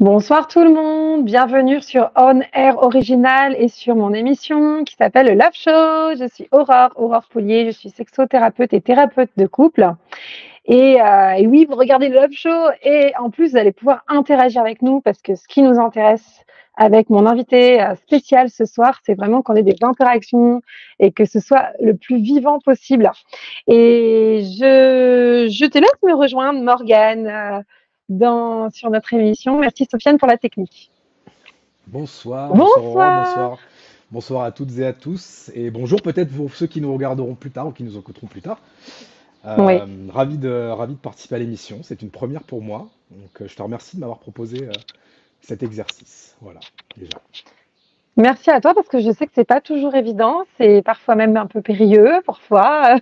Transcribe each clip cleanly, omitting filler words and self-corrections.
Bonsoir tout le monde, bienvenue sur On Air Original et sur mon émission qui s'appelle le Love Show. Je suis Aurore Poulier, je suis sexothérapeute et thérapeute de couple. Et oui, vous regardez le Love Show et en plus vous allez pouvoir interagir avec nous parce que ce qui nous intéresse avec mon invité spécial ce soir, c'est vraiment qu'on ait des interactions et que ce soit le plus vivant possible. Et je te laisse me rejoindre, Morgane, sur notre émission. Merci Sofiane pour la technique. Bonsoir, bonsoir Aurore, Bonsoir. bonsoir à toutes et à tous, et bonjour peut-être pour ceux qui nous regarderont plus tard ou qui nous écouteront plus tard. Oui, Ravi de participer à l'émission, c'est une première pour moi, donc je te remercie de m'avoir proposé cet exercice. Voilà, déjà. merci à toi parce que je sais que c'est pas toujours évident, c'est parfois même un peu périlleux, parfois.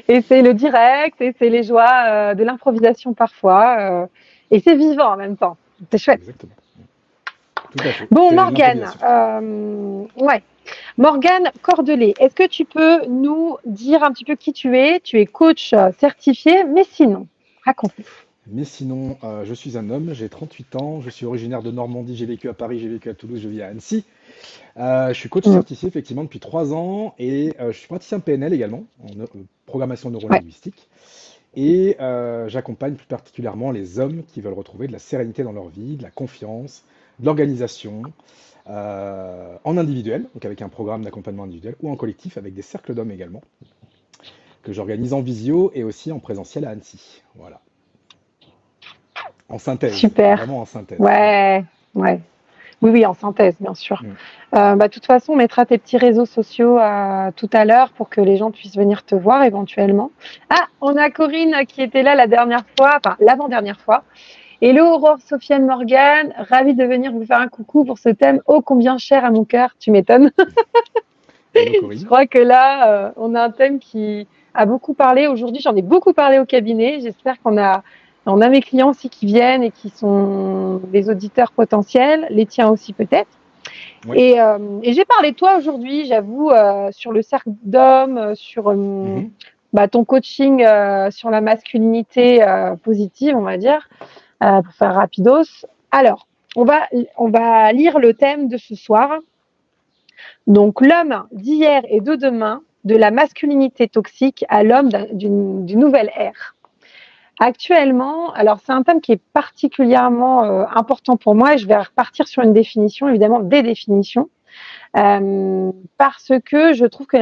Et c'est le direct, et c'est les joies de l'improvisation parfois. Et c'est vivant en même temps. C'est chouette. Exactement. Tout à fait, Bon, c'est Morgane, l'improvisation. ouais. Morgane Cordelet, est-ce que tu peux nous dire un petit peu qui tu es? Tu es coach certifié, mais sinon, raconte-nous. Mais sinon, je suis un homme, j'ai 38 ans, je suis originaire de Normandie, j'ai vécu à Paris, j'ai vécu à Toulouse, je vis à Annecy. Je suis coach Mm. certifié effectivement depuis 3 ans et je suis praticien PNL également en programmation Ouais, neurolinguistique et j'accompagne plus particulièrement les hommes qui veulent retrouver de la sérénité dans leur vie, de la confiance, de l'organisation en individuel, donc avec un programme d'accompagnement individuel ou en collectif avec des cercles d'hommes également que j'organise en visio et aussi en présentiel à Annecy. Voilà, en synthèse, super. vraiment en synthèse. Ouais. Ouais, ouais. Oui, oui, en synthèse, bien sûr. Mm. De toute façon, on mettra tes petits réseaux sociaux tout à l'heure pour que les gens puissent venir te voir éventuellement. Ah, on a Corinne qui était là la dernière fois, enfin l'avant-dernière fois. Hello Aurore, Sofiane Morgane, ravie de venir vous faire un coucou pour ce thème ô combien cher à mon cœur, tu m'étonnes. Hello Je Corinne. crois que là, on a un thème qui a beaucoup parlé aujourd'hui. J'en ai beaucoup parlé au cabinet. J'espère on a mes clients aussi qui viennent et qui sont des auditeurs potentiels, les tiens aussi peut-être. Oui. Et j'ai parlé de toi aujourd'hui, j'avoue, sur le cercle d'hommes, sur Mhm. ton coaching sur la masculinité positive, on va dire, pour faire rapidos. Alors, on va, on va lire le thème de ce soir. Donc, l'homme d'hier et de demain, de la masculinité toxique à l'homme d'une nouvelle ère. Actuellement, alors c'est un thème qui est particulièrement important pour moi et je vais repartir sur une définition, évidemment des définitions, parce que je trouve que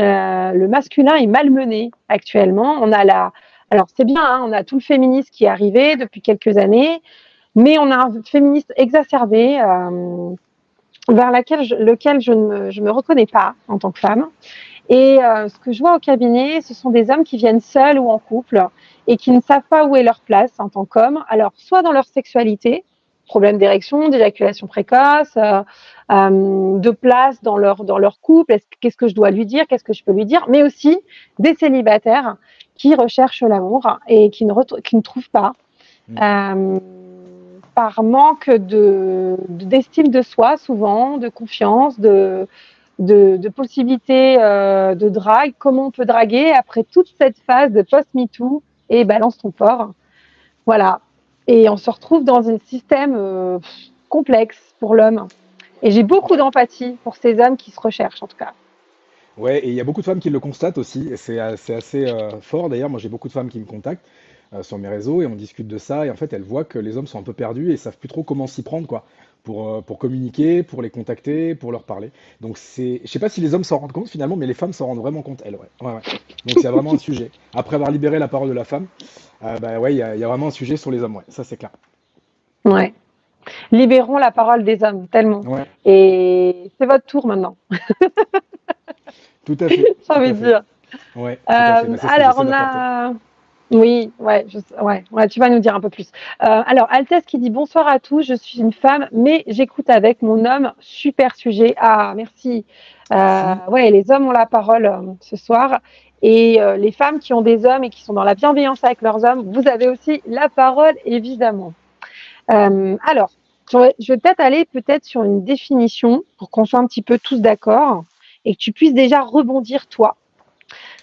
le masculin est malmené actuellement. Alors c'est bien, hein, on a tout le féminisme qui est arrivé depuis quelques années, mais on a un féministe exacerbé vers lequel je me reconnais pas en tant que femme. Et ce que je vois au cabinet, ce sont des hommes qui viennent seuls ou en couple et qui ne savent pas où est leur place en tant qu'hommes. Alors, soit dans leur sexualité, problème d'érection, d'éjaculation précoce, de place dans leur couple, qu'est-ce que je dois lui dire, qu'est-ce que je peux lui dire, mais aussi des célibataires qui recherchent l'amour et qui ne trouvent pas. Mm. Euh, Par manque d'estime de soi, souvent, de confiance, de possibilités de drague, comment on peut draguer après toute cette phase de post-MeToo et balance ton porc. Voilà. Et on se retrouve dans un système complexe pour l'homme. Et j'ai beaucoup Ouais. d'empathie pour ces hommes qui se recherchent, en tout cas. Ouais, et il y a beaucoup de femmes qui le constatent aussi, et c'est assez fort d'ailleurs. Moi, j'ai beaucoup de femmes qui me contactent sur mes réseaux et on discute de ça. Et en fait, elles voient que les hommes sont un peu perdus et savent plus trop comment s'y prendre, quoi, pour communiquer, pour les contacter, pour leur parler. Donc, je sais pas si les hommes s'en rendent compte finalement, mais les femmes s'en rendent vraiment compte, elles, ouais. Ouais, ouais. Donc, c'est vraiment un sujet. Après avoir libéré la parole de la femme, bah ouais, il y a vraiment un sujet sur les hommes, ouais, ça c'est clair. Ouais. Libérons la parole des hommes, tellement. Ouais, Et c'est votre tour maintenant, tout à fait, j'ai tout envie à de fait. dire. Ouais, tout à fait. Bah, c'est ce que Alors, j'essaie on d'apporter. a oui, ouais, ouais, tu vas nous dire un peu plus. Alors, Altesse qui dit bonsoir à tous, je suis une femme, mais j'écoute avec mon homme. Super sujet. Ah, merci. Merci. Ouais, les hommes ont la parole ce soir. Et les femmes qui ont des hommes et qui sont dans la bienveillance avec leurs hommes, vous avez aussi la parole, évidemment. Alors, je vais peut-être aller peut-être sur une définition pour qu'on soit un petit peu tous d'accord et que tu puisses déjà rebondir toi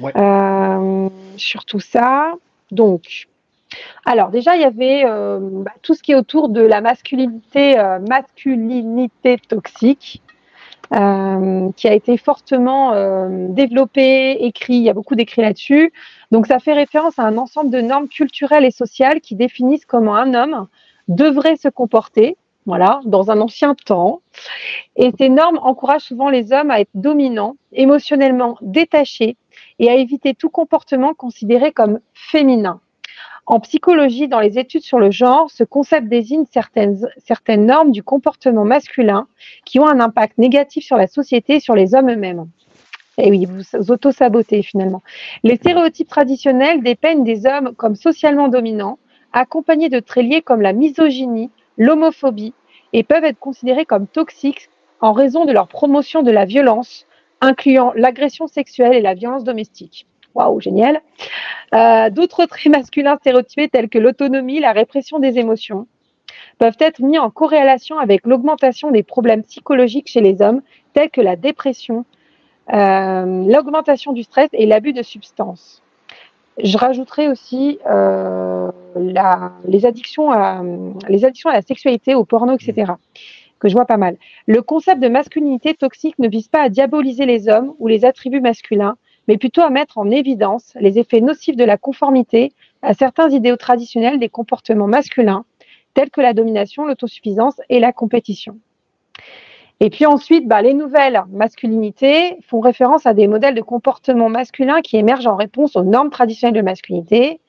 Ouais. sur tout ça. Donc, Alors déjà, il y avait tout ce qui est autour de la masculinité toxique, qui a été fortement développé, écrit. Il y a beaucoup d'écrits là-dessus. Donc ça fait référence à un ensemble de normes culturelles et sociales qui définissent comment un homme devrait se comporter, voilà, dans un ancien temps. Et ces normes encouragent souvent les hommes à être dominants, émotionnellement détachés et à éviter tout comportement considéré comme féminin. En psychologie, dans les études sur le genre, ce concept désigne certaines normes du comportement masculin qui ont un impact négatif sur la société et sur les hommes eux-mêmes. Et oui, vous auto-sabotez finalement. Les stéréotypes traditionnels dépeignent des hommes comme socialement dominants, accompagnés de traits liés comme la misogynie, l'homophobie, et peuvent être considérés comme toxiques en raison de leur promotion de la violence, incluant l'agression sexuelle et la violence domestique. Waouh, génial. D'autres traits masculins stéréotypés tels que l'autonomie, la répression des émotions, peuvent être mis en corrélation avec l'augmentation des problèmes psychologiques chez les hommes, tels que la dépression, l'augmentation du stress et l'abus de substances. Je rajouterais aussi les addictions à la sexualité, au porno, Mm. etc., que je vois pas mal. Le concept de masculinité toxique ne vise pas à diaboliser les hommes ou les attributs masculins, mais plutôt à mettre en évidence les effets nocifs de la conformité à certains idéaux traditionnels des comportements masculins, tels que la domination, l'autosuffisance et la compétition. Et puis ensuite, les nouvelles masculinités font référence à des modèles de comportement masculin qui émergent en réponse aux normes traditionnelles de masculinité.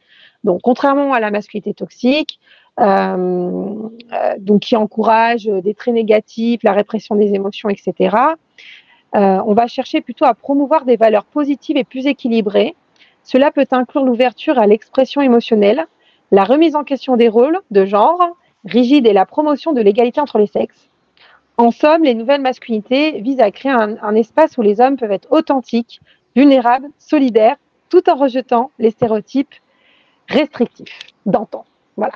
Donc, contrairement à la masculinité toxique, donc qui encourage des traits négatifs, la répression des émotions, etc. On va chercher plutôt à promouvoir des valeurs positives et plus équilibrées. Cela peut inclure l'ouverture à l'expression émotionnelle, la remise en question des rôles de genre rigides et la promotion de l'égalité entre les sexes. En somme, les nouvelles masculinités visent à créer un espace où les hommes peuvent être authentiques, vulnérables, solidaires, tout en rejetant les stéréotypes restrictifs d'antan. Voilà,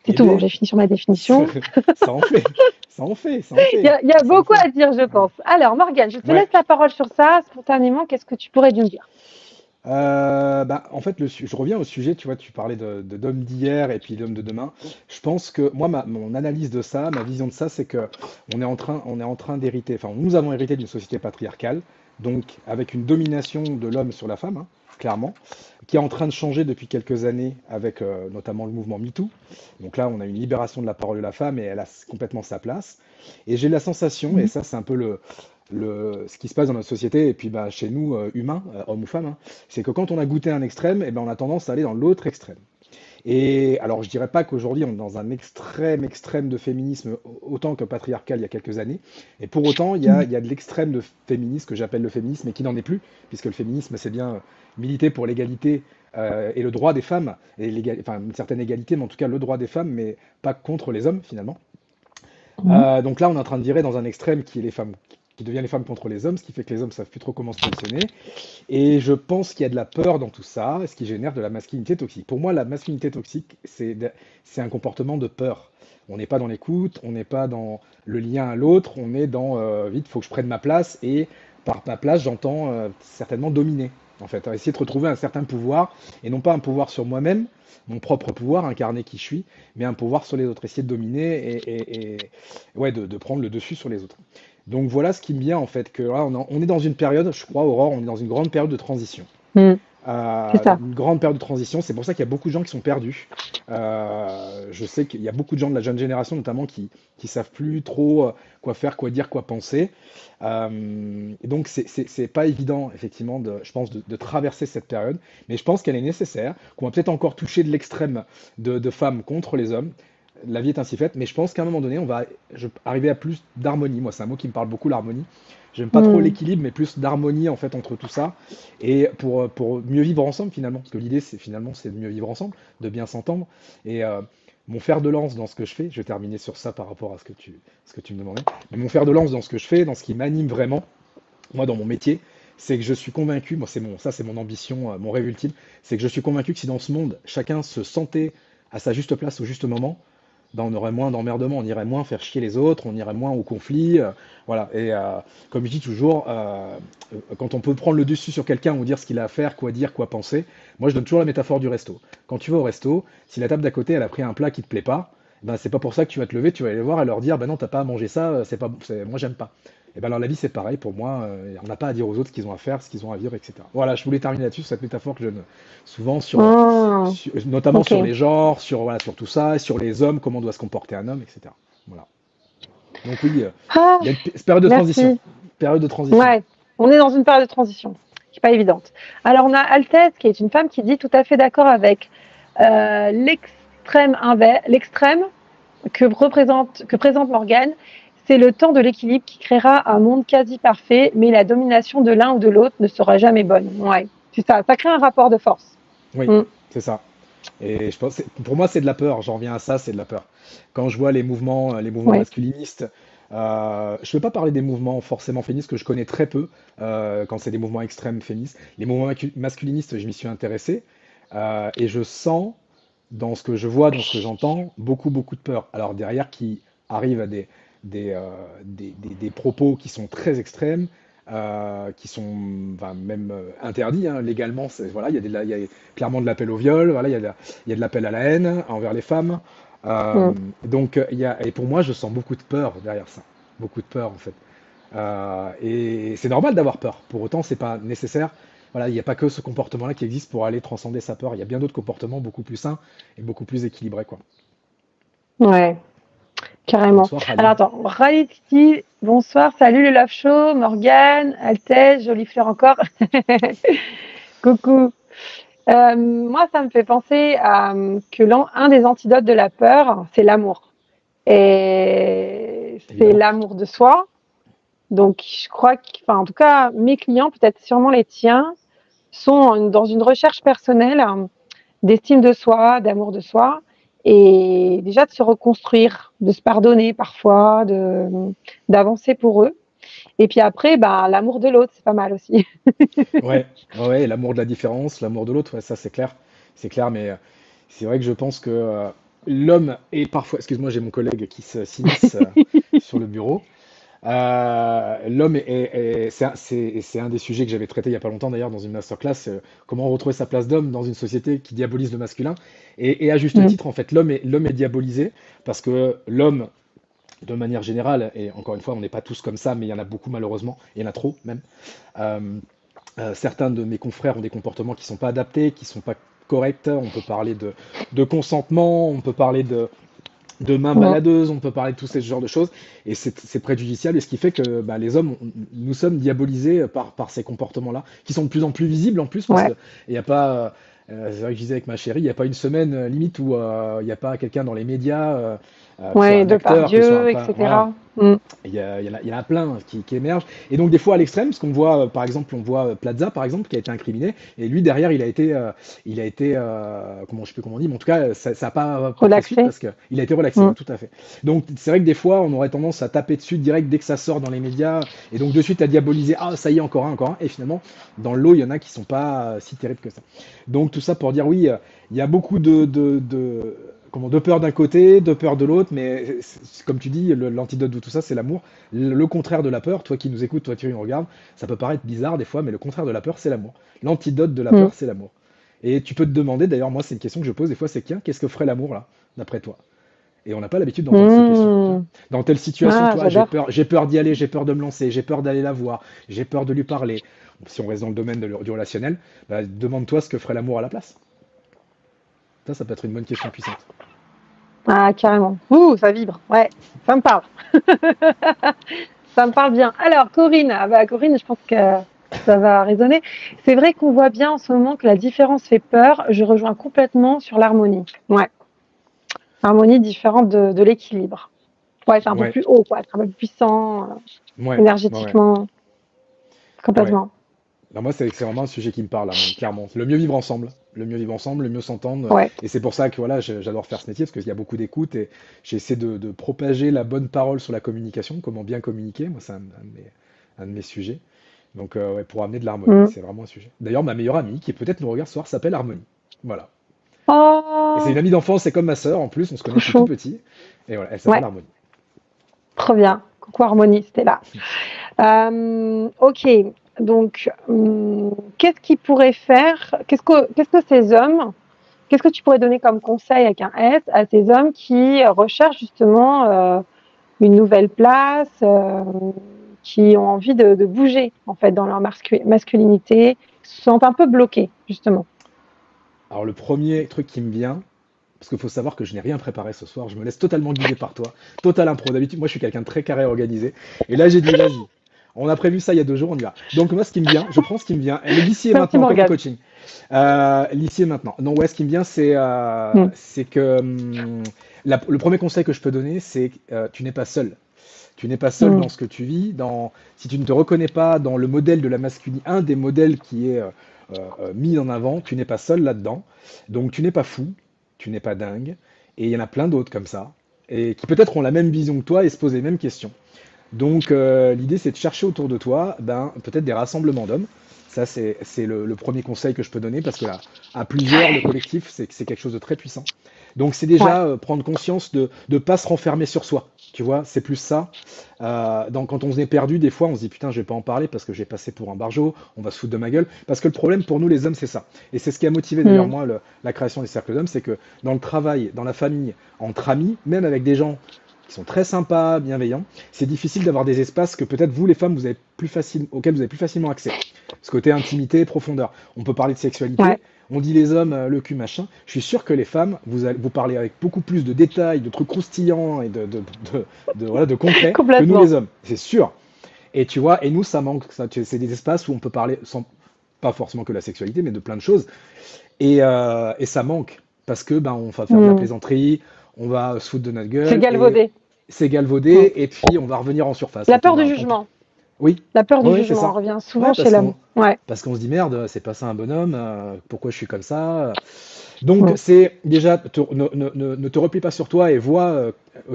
c'est Eh tout. Bon, bien, j'ai fini sur ma définition. ça en fait, ça en fait, ça en Il y fait, a, il y a ça en beaucoup fait. à dire, je Ouais. pense. Alors, Morgane, je te Ouais. laisse la parole sur ça. Spontanément, qu'est-ce que tu pourrais nous dire? En fait, je reviens au sujet, tu vois, tu parlais d'hommes d'hier et puis d'hommes de demain. Je pense que moi, mon analyse de ça, ma vision de ça, c'est que on est en train d'hériter, enfin, nous avons hérité d'une société patriarcale, donc avec une domination de l'homme sur la femme, hein, clairement, qui est en train de changer depuis quelques années avec notamment le mouvement MeToo. Donc là, on a une libération de la parole de la femme et elle a complètement sa place. Et j'ai la sensation, et Mhm. ça, c'est un peu ce qui se passe dans notre société, et puis chez nous, humains, hommes ou femmes, hein, c'est que quand on a goûté un extrême, eh ben, on a tendance à aller dans l'autre extrême. Et alors, je dirais pas qu'aujourd'hui, on est dans un extrême de féminisme autant que patriarcal il y a quelques années. Et pour autant, il y a de l'extrême de féminisme que j'appelle le féminisme et qui n'en est plus, puisque le féminisme, c'est bien militer pour l'égalité et le droit des femmes, et enfin, une certaine égalité, mais en tout cas le droit des femmes, mais pas contre les hommes finalement. Mhm. Donc là, on est en train de virer dans un extrême qui est les femmes, qui devient les femmes contre les hommes, ce qui fait que les hommes savent plus trop comment se positionner. Et je pense qu'il y a de la peur dans tout ça, ce qui génère de la masculinité toxique. Pour moi, la masculinité toxique, c'est un comportement de peur. On n'est pas dans l'écoute, on n'est pas dans le lien à l'autre, on est dans vite, faut que je prenne ma place, et par ma place, j'entends certainement dominer. En fait, essayer de retrouver un certain pouvoir, et non pas un pouvoir sur moi-même, mon propre pouvoir incarné qui je suis, mais un pouvoir sur les autres, essayer de dominer ouais, de prendre le dessus sur les autres. Donc voilà ce qui me vient en fait, que là, on est dans une période, je crois, Aurore, on est dans une grande période de transition. Mhm. C'est ça. Une grande période de transition, c'est pour ça qu'il y a beaucoup de gens qui sont perdus. Je sais qu'il y a beaucoup de gens de la jeune génération notamment qui savent plus trop quoi faire, quoi dire, quoi penser. Et donc c'est pas évident effectivement je pense de traverser cette période, mais je pense qu'elle est nécessaire, qu'on va peut-être encore toucher de l'extrême de femmes contre les hommes. La vie est ainsi faite, mais je pense qu'à un moment donné, arriver à plus d'harmonie. Moi, c'est un mot qui me parle beaucoup, l'harmonie. J'aime pas trop Mhm. l'équilibre, mais plus d'harmonie en fait entre tout ça, et pour mieux vivre ensemble finalement. Parce que l'idée, c'est de mieux vivre ensemble, de bien s'entendre. Et mon fer de lance dans ce que je fais, je vais terminer sur ça par rapport à ce que tu me demandais, mais mon fer de lance dans ce que je fais, dans ce qui m'anime vraiment, moi dans mon métier, c'est que je suis convaincu, moi ça c'est mon ambition, mon rêve ultime, c'est que je suis convaincu que si dans ce monde, chacun se sentait à sa juste place au juste moment, ben, on aurait moins d'emmerdement, on irait moins faire chier les autres, on irait moins au conflit. Voilà. Et comme je dis toujours, quand on peut prendre le dessus sur quelqu'un ou dire ce qu'il a à faire, quoi dire, quoi penser, moi je donne toujours la métaphore du resto. Quand tu vas au resto, si la table d'à côté elle a pris un plat qui te plaît pas, ben c'est pas pour ça que tu vas te lever, tu vas aller les voir et leur dire, ben non, t'as pas à manger ça, moi j'aime pas. Et ben alors la vie c'est pareil pour moi, on n'a pas à dire aux autres ce qu'ils ont à faire, ce qu'ils ont à vivre, etc. Voilà, je voulais terminer là-dessus, sur cette métaphore que je donne souvent Hmm, notamment sur ok. les genres, voilà, sur tout ça, sur les hommes, comment doit se comporter un homme, etc. Voilà. Donc oui, Ah, il y a une période de transition. merci. Période de transition. Ouais, on est dans une période de transition qui n'est pas évidente. Alors, on a Altesse, qui est une femme qui dit tout à fait d'accord avec l'extrême que présente Morgane. C'est le temps de l'équilibre qui créera un monde quasi parfait, mais la domination de l'un ou de l'autre ne sera jamais bonne. Ouais, c'est ça. Ça crée un rapport de force. Oui, Mm. c'est ça. Et je pense, pour moi, c'est de la peur. J'en reviens à ça, c'est de la peur. Quand je vois les mouvements Ouais. masculinistes, je ne veux pas parler des mouvements forcément féministes que je connais très peu quand c'est des mouvements extrêmes féministes. Les mouvements masculinistes, je m'y suis intéressé et je sens dans ce que je vois, dans ce que j'entends, beaucoup de peur. Alors derrière, qui arrive à des propos qui sont très extrêmes, qui sont enfin, même interdits hein, légalement. Voilà, il y a clairement de l'appel au viol, voilà, il y a de l'appel à la haine envers les femmes. Euh, Mm. et pour moi, je sens beaucoup de peur derrière ça, beaucoup de peur en fait. Et c'est normal d'avoir peur. Pour autant, c'est pas nécessaire. Voilà, il n'y a pas que ce comportement-là qui existe pour aller transcender sa peur. Il y a bien d'autres comportements beaucoup plus sains et beaucoup plus équilibrés, quoi. Ouais, carrément. Bonsoir, Alors Khalid. attends, Khalid qui dit bonsoir, salut le Love Show, Morgane, Altesse, jolie fleur encore. Coucou. Moi, ça me fait penser à que un des antidotes de la peur, c'est l'amour. Et c'est Évidemment. l'amour de soi. Donc, je crois que, enfin, en tout cas, mes clients, peut-être sûrement les tiens, sont dans une recherche personnelle d'estime de soi, d'amour de soi, et déjà de se reconstruire, de se pardonner parfois, d'avancer pour eux. Et puis après, bah, l'amour de l'autre, c'est pas mal aussi. Ouais, ouais, ouais, l'amour de la différence, l'amour de l'autre, ouais, ça c'est clair. C'est clair, mais c'est vrai que je pense que l'homme est parfois. Excuse-moi, j'ai mon collègue qui s'immisce sur le bureau. L'homme c'est un des sujets que j'avais traité il y a pas longtemps d'ailleurs dans une masterclass, comment retrouver sa place d'homme dans une société qui diabolise le masculin. Et à juste Mm. titre, en fait, l'homme est diabolisé parce que l'homme, de manière générale, et encore une fois, on n'est pas tous comme ça, mais il y en a beaucoup malheureusement, il y en a trop même. euh, Certains de mes confrères ont des comportements qui sont pas adaptés, qui sont pas corrects. On peut parler de consentement, on peut parler de mains Mm. baladeuses, on peut parler de tous ces genres de choses, et c'est préjudiciable, et ce qui fait que bah, les hommes, nous sommes diabolisés par ces comportements-là, qui sont de plus en plus visibles en plus, parce que Ouais, il n'y a pas, c'est vrai que je disais avec ma chérie, il n'y a pas une semaine limite où il n'y a pas quelqu'un dans les médias, que ce soit ouais, un de par acteur, que ce soit Dieu, voilà, etc. Mm. il y en a plein qui émergent. Et donc, des fois, à l'extrême, parce qu'on voit, par exemple, on voit Plaza, par exemple, qui a été incriminé, et lui, derrière, comment, je sais plus comment on dit, mais en tout cas, ça n'a pas pris suite Relaxé. parce qu'il a été relaxé, ouais, Mm. tout à fait. Donc, c'est vrai que des fois, on aurait tendance à taper dessus direct dès que ça sort dans les médias, et donc de suite à diaboliser, ah, ça y est, encore un, et finalement, dans l'eau, il y en a qui sont pas si terribles que ça. Donc, tout ça pour dire, oui, il y a beaucoup de peur d'un côté, de peur de l'autre, mais comme tu dis, l'antidote de tout ça, c'est l'amour. Le contraire de la peur, toi qui nous écoutes, toi qui nous regardes, ça peut paraître bizarre des fois, mais le contraire de la peur, c'est l'amour. L'antidote de la Mm. peur, c'est l'amour. Et tu peux te demander, d'ailleurs, moi, c'est une question que je pose des fois, c'est qu'est-ce que ferait l'amour, là, d'après toi? Et on n'a pas l'habitude d'entendre ces questions. Tu vois. Mm. Dans telle situation, Ah, toi, j'adore. j'ai peur d'y aller, j'ai peur de me lancer, j'ai peur d'aller la voir, j'ai peur de lui parler. Si on reste dans le domaine du relationnel, bah, demande-toi ce que ferait l'amour à la place. Ça peut être une bonne question puissante. Ah, carrément. Ouh, ça vibre. Ouais, ça me parle. Ça me parle bien. Alors, Corinne, ah bah, Corinne, je pense que ça va résonner. C'est vrai qu'on voit bien en ce moment que la différence fait peur. Je rejoins complètement sur l'harmonie. Ouais, harmonie différente de l'équilibre. Ouais, c'est un peu Ouais, plus haut, quoi. C'est un peu plus puissant, ouais, ouais, énergétiquement, ouais. complètement. Bah, moi, c'est vraiment un sujet qui me parle, l'harmonie, clairement. Le mieux vivre ensemble. Le mieux vivre ensemble, le mieux s'entendre. Ouais. Et c'est pour ça que voilà, j'adore faire ce métier, parce qu'il y a beaucoup d'écoute et j'essaie de propager la bonne parole sur la communication, comment bien communiquer. Moi, c'est un de mes sujets. Donc, ouais, pour amener de l'harmonie, Mm. c'est vraiment un sujet. D'ailleurs, ma meilleure amie, qui peut-être nous regarde ce soir, s'appelle Harmonie. Voilà. Oh, Et c'est Oh, une amie d'enfance, c'est comme ma sœur en plus, on se connaît trop depuis tout chaud. petit. Et voilà, elle s'appelle Ouais, Harmonie. trop bien. Coucou Harmonie, c'était là. Ok, donc, qu'est-ce qu'ils pourraient faire? Qu'est-ce que ces hommes, qu'est-ce que tu pourrais donner comme conseil avec un S à ces hommes qui recherchent justement une nouvelle place, qui ont envie de bouger en fait dans leur masculinité, se sentent un peu bloqués justement. Alors le premier truc qui me vient, parce qu'il faut savoir que je n'ai rien préparé ce soir, je me laisse totalement guider par toi, total impro. D'habitude, moi je suis quelqu'un de très carré organisé. Et là j'ai dit, vas-y, on a prévu ça il y a 2 jours, on y va. Donc moi ce qui me vient, je prends ce qui me vient, et l'ici et Merci maintenant, comme en Morgane. coaching. L'ici et maintenant. Non, ouais, ce qui me vient, Mm. c'est que le premier conseil que je peux donner, c'est tu n'es pas seul. Tu n'es pas seul Mm. dans ce que tu vis, si tu ne te reconnais pas dans le modèle de la masculinité, un des modèles qui est mis en avant, tu n'es pas seul là-dedans. Donc tu n'es pas fou, tu n'es pas dingue, et il y en a plein d'autres comme ça, et qui peut-être ont la même vision que toi et se posent les mêmes questions. Donc l'idée c'est de chercher autour de toi peut-être des rassemblements d'hommes. Ça c'est le premier conseil que je peux donner parce que là, à plusieurs, le collectif c'est quelque chose de très puissant. Donc c'est Ouais. déjà prendre conscience de ne pas se renfermer sur soi. Tu vois, c'est plus ça. Quand on se est perdu, des fois on se dit putain je vais pas en parler parce que j'ai passé pour un barjot, on va se foutre de ma gueule. Parce que le problème pour nous les hommes c'est ça. Et c'est ce qui a motivé d'ailleurs Mm. moi la création des cercles d'hommes, c'est que dans le travail, dans la famille, entre amis, même avec des gens qui sont très sympas, bienveillants, c'est difficile d'avoir des espaces que peut-être vous, les femmes, auxquels vous avez plus facilement accès. Ce côté intimité, profondeur. On peut parler de Ouais. sexualité, on dit les hommes, le cul, machin. Je suis sûr que les femmes, vous parlez avec beaucoup plus de détails, de trucs croustillants et voilà, de concret que nous, Complètement. les hommes. C'est sûr. Et tu vois, et nous, ça manque. C'est des espaces où on peut parler sans, pas forcément que la sexualité, mais de plein de choses. Et ça manque. Parce que on va faire de la Mm. plaisanterie, on va se foutre de notre C'est gueule, et galvaudé. c'est Mm. galvaudé, et puis on va revenir en surface. La Et puis peur du on jugement. oui, La peur oui, du oui, c'est jugement ça. revient Ouais, souvent chez l'homme. Ouais. parce qu'on se dit merde, c'est pas ça un bonhomme, pourquoi je suis comme ça? Donc Mm. c'est déjà, ne te replie pas sur toi et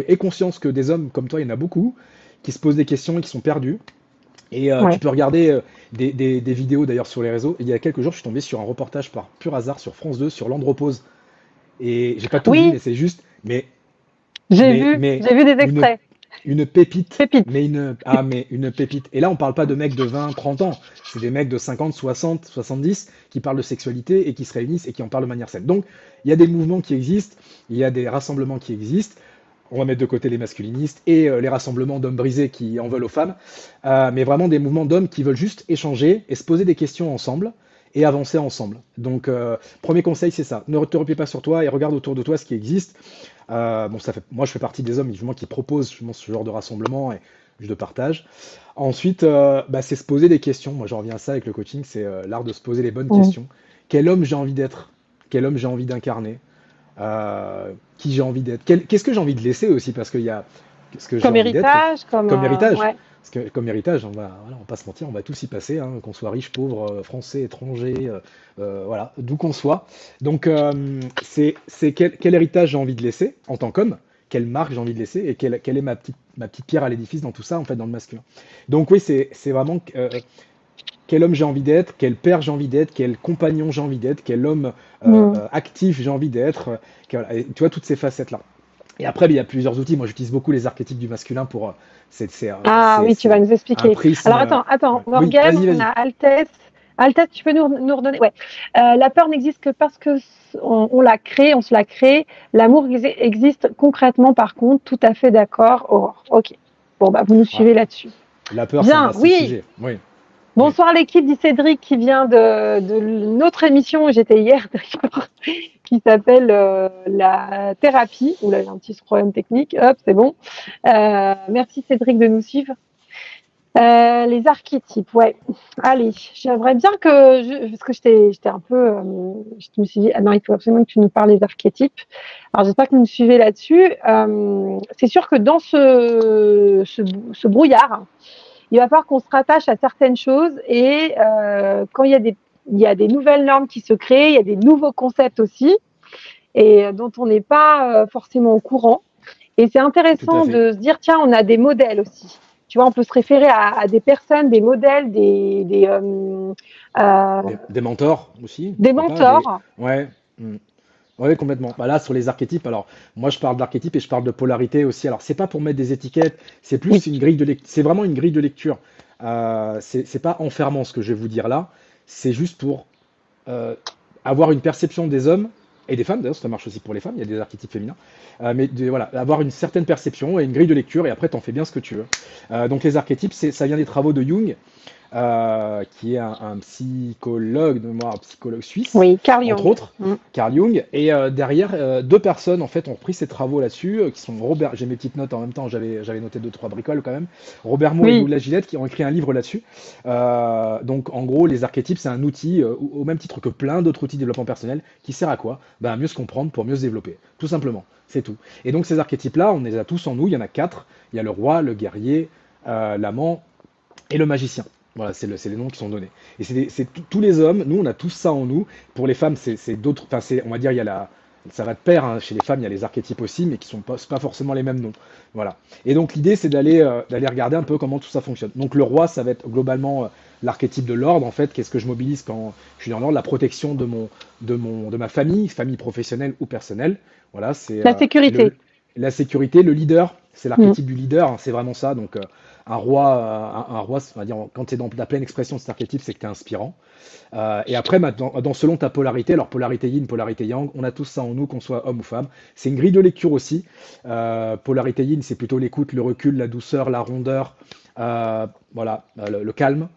aie conscience que des hommes comme toi, il y en a beaucoup, qui se posent des questions et qui sont perdus. Et tu Ouais. peux regarder des vidéos d'ailleurs sur les réseaux. Il y a quelques jours, je suis tombé sur un reportage par pur hasard sur France 2 sur l'andropause. Et j'ai pas tout vu, Oui, mais c'est juste, j'ai vu. mais J'ai vu des une, extraits. une pépite. Pépite. Mais une pépite. Et là, on parle pas de mecs de 20, 30 ans. C'est des mecs de 50, 60, 70 qui parlent de sexualité et qui se réunissent et qui en parlent de manière saine. Donc, il y a des mouvements qui existent, il y a des rassemblements qui existent. On va mettre de côté les masculinistes et les rassemblements d'hommes brisés qui en veulent aux femmes. Mais vraiment des mouvements d'hommes qui veulent juste échanger et se poser des questions ensemble et avancer ensemble. Donc, premier conseil, c'est ça. Ne te replie pas sur toi et regarde autour de toi ce qui existe. Moi, je fais partie des hommes justement, qui proposent justement, ce genre de rassemblement et de partage. Ensuite, c'est se poser des questions. Moi, j'en reviens à ça avec le coaching, c'est l'art de se poser les bonnes Mm. questions. Quel homme j'ai envie d'être? Quel homme j'ai envie d'incarner? Qui j'ai envie d'être? Qu'est-ce que j'ai envie de laisser aussi? Parce qu'il y a ce que j'ai Comme envie d'être héritage, comme comme héritage. ouais. Parce que comme héritage, on va pas se mentir, on va tous y passer, hein, qu'on soit riche, pauvre, français, étranger, voilà, d'où qu'on soit. Donc, c'est quel héritage j'ai envie de laisser en tant qu'homme, quelle marque j'ai envie de laisser et quelle est ma petite pierre à l'édifice dans tout ça, en fait, dans le masculin. Donc oui, c'est vraiment quel homme j'ai envie d'être, quel père j'ai envie d'être, quel compagnon j'ai envie d'être, quel homme Mm. actif j'ai envie d'être, et tu vois, toutes ces facettes-là. Et après, il y a plusieurs outils. Moi, j'utilise beaucoup les archétypes du masculin pour. Ah oui, tu vas C'est nous un expliquer. prisme. Alors attends, Ouais. Oui, Morgane, vas-y, on a vas-y. Altesse. Altesse, tu peux nous redonner. Ouais. La peur n'existe que parce que on la crée, on se la crée. L'amour existe concrètement, par contre, tout à fait d'accord. Aurore. Ok. Bon, bah, vous nous Ah, suivez là-dessus. la peur, c'est un Bien, vaste oui. sujet. Oui, oui. Bonsoir l'équipe, dit Cédric qui vient de notre émission où j'étais hier d'ailleurs, qui s'appelle la thérapie. Oula, j'ai un petit problème technique. Hop, c'est bon. Merci Cédric de nous suivre. Les archétypes, ouais. Allez, j'aimerais bien parce que j'étais un peu, je me suis dit, ah non, il faut absolument que tu nous parles des archétypes. Alors j'espère que vous me suivez là-dessus. C'est sûr que dans ce brouillard, il va falloir qu'on se rattache à certaines choses et quand il y a des nouvelles normes qui se créent, il y a des nouveaux concepts aussi et dont on n'est pas forcément au courant. Et c'est Tout à intéressant fait. de se dire, tiens, on a des modèles aussi. Tu vois, on peut se référer à des personnes, des modèles, euh, Des mentors aussi, des pourquoi pas. mentors. Ouais. Hmm. Ouais, complètement. Bah là, sur les archétypes, alors moi je parle d'archétypes et je parle de polarité aussi. Alors c'est pas pour mettre des étiquettes, c'est Oui, plus une grille de lecture. C'est vraiment une grille de lecture. C'est pas enfermant ce que je vais vous dire là. C'est juste pour euh, avoir une perception des hommes et des femmes. D'ailleurs, ça marche aussi pour les femmes. Il y a des archétypes féminins. Voilà, avoir une certaine perception et une grille de lecture. Et après, t'en fais bien ce que tu veux. Donc les archétypes, ça vient des travaux de Jung, qui est un psychologue de mémoire, un psychologue suisse, oui, Carl entre Jung. autres, Carl Jung. Et derrière, deux personnes en fait ont repris ces travaux là-dessus, qui sont Robert. J'ai mes petites notes en même temps, j'avais noté deux trois bricoles quand même. Robert Moore et Oui, Douglas Gillette qui ont écrit un livre là-dessus. Donc en gros, les archétypes, c'est un outil au même titre que plein d'autres outils de développement personnel qui sert à quoi? Ben, à mieux se comprendre pour mieux se développer. Tout simplement, c'est tout. Et donc ces archétypes-là, on les a tous en nous. Il y en a quatre. Il y a le roi, le guerrier, l'amant et le magicien. Voilà, c'est les noms qui sont donnés. Et tous les hommes, nous, on a tous ça en nous. Pour les femmes, c'est d'autres. Enfin, on va dire, il y a ça va de pair, hein. Chez les femmes, il y a les archétypes aussi, mais qui sont pas, c'est pas forcément les mêmes noms. Voilà. Et donc, l'idée, c'est d'aller regarder un peu comment tout ça fonctionne. Donc, le roi, ça va être globalement l'archétype de l'ordre, en fait. Qu'est-ce que je mobilise quand je suis dans l'ordre? La protection de ma famille professionnelle ou personnelle. Voilà, c'est la sécurité. la sécurité, le leader. C'est Mm. l'archétype du leader, hein, c'est vraiment ça. Donc, un roi, un roi, on va dire, quand tu es dans la pleine expression de cet archétype, c'est que tu es inspirant. Et après, maintenant, selon ta polarité, alors polarité yin, polarité yang, on a tous ça en nous, qu'on soit homme ou femme. C'est une grille de lecture aussi. Polarité yin, c'est plutôt l'écoute, le recul, la douceur, la rondeur, voilà, le calme.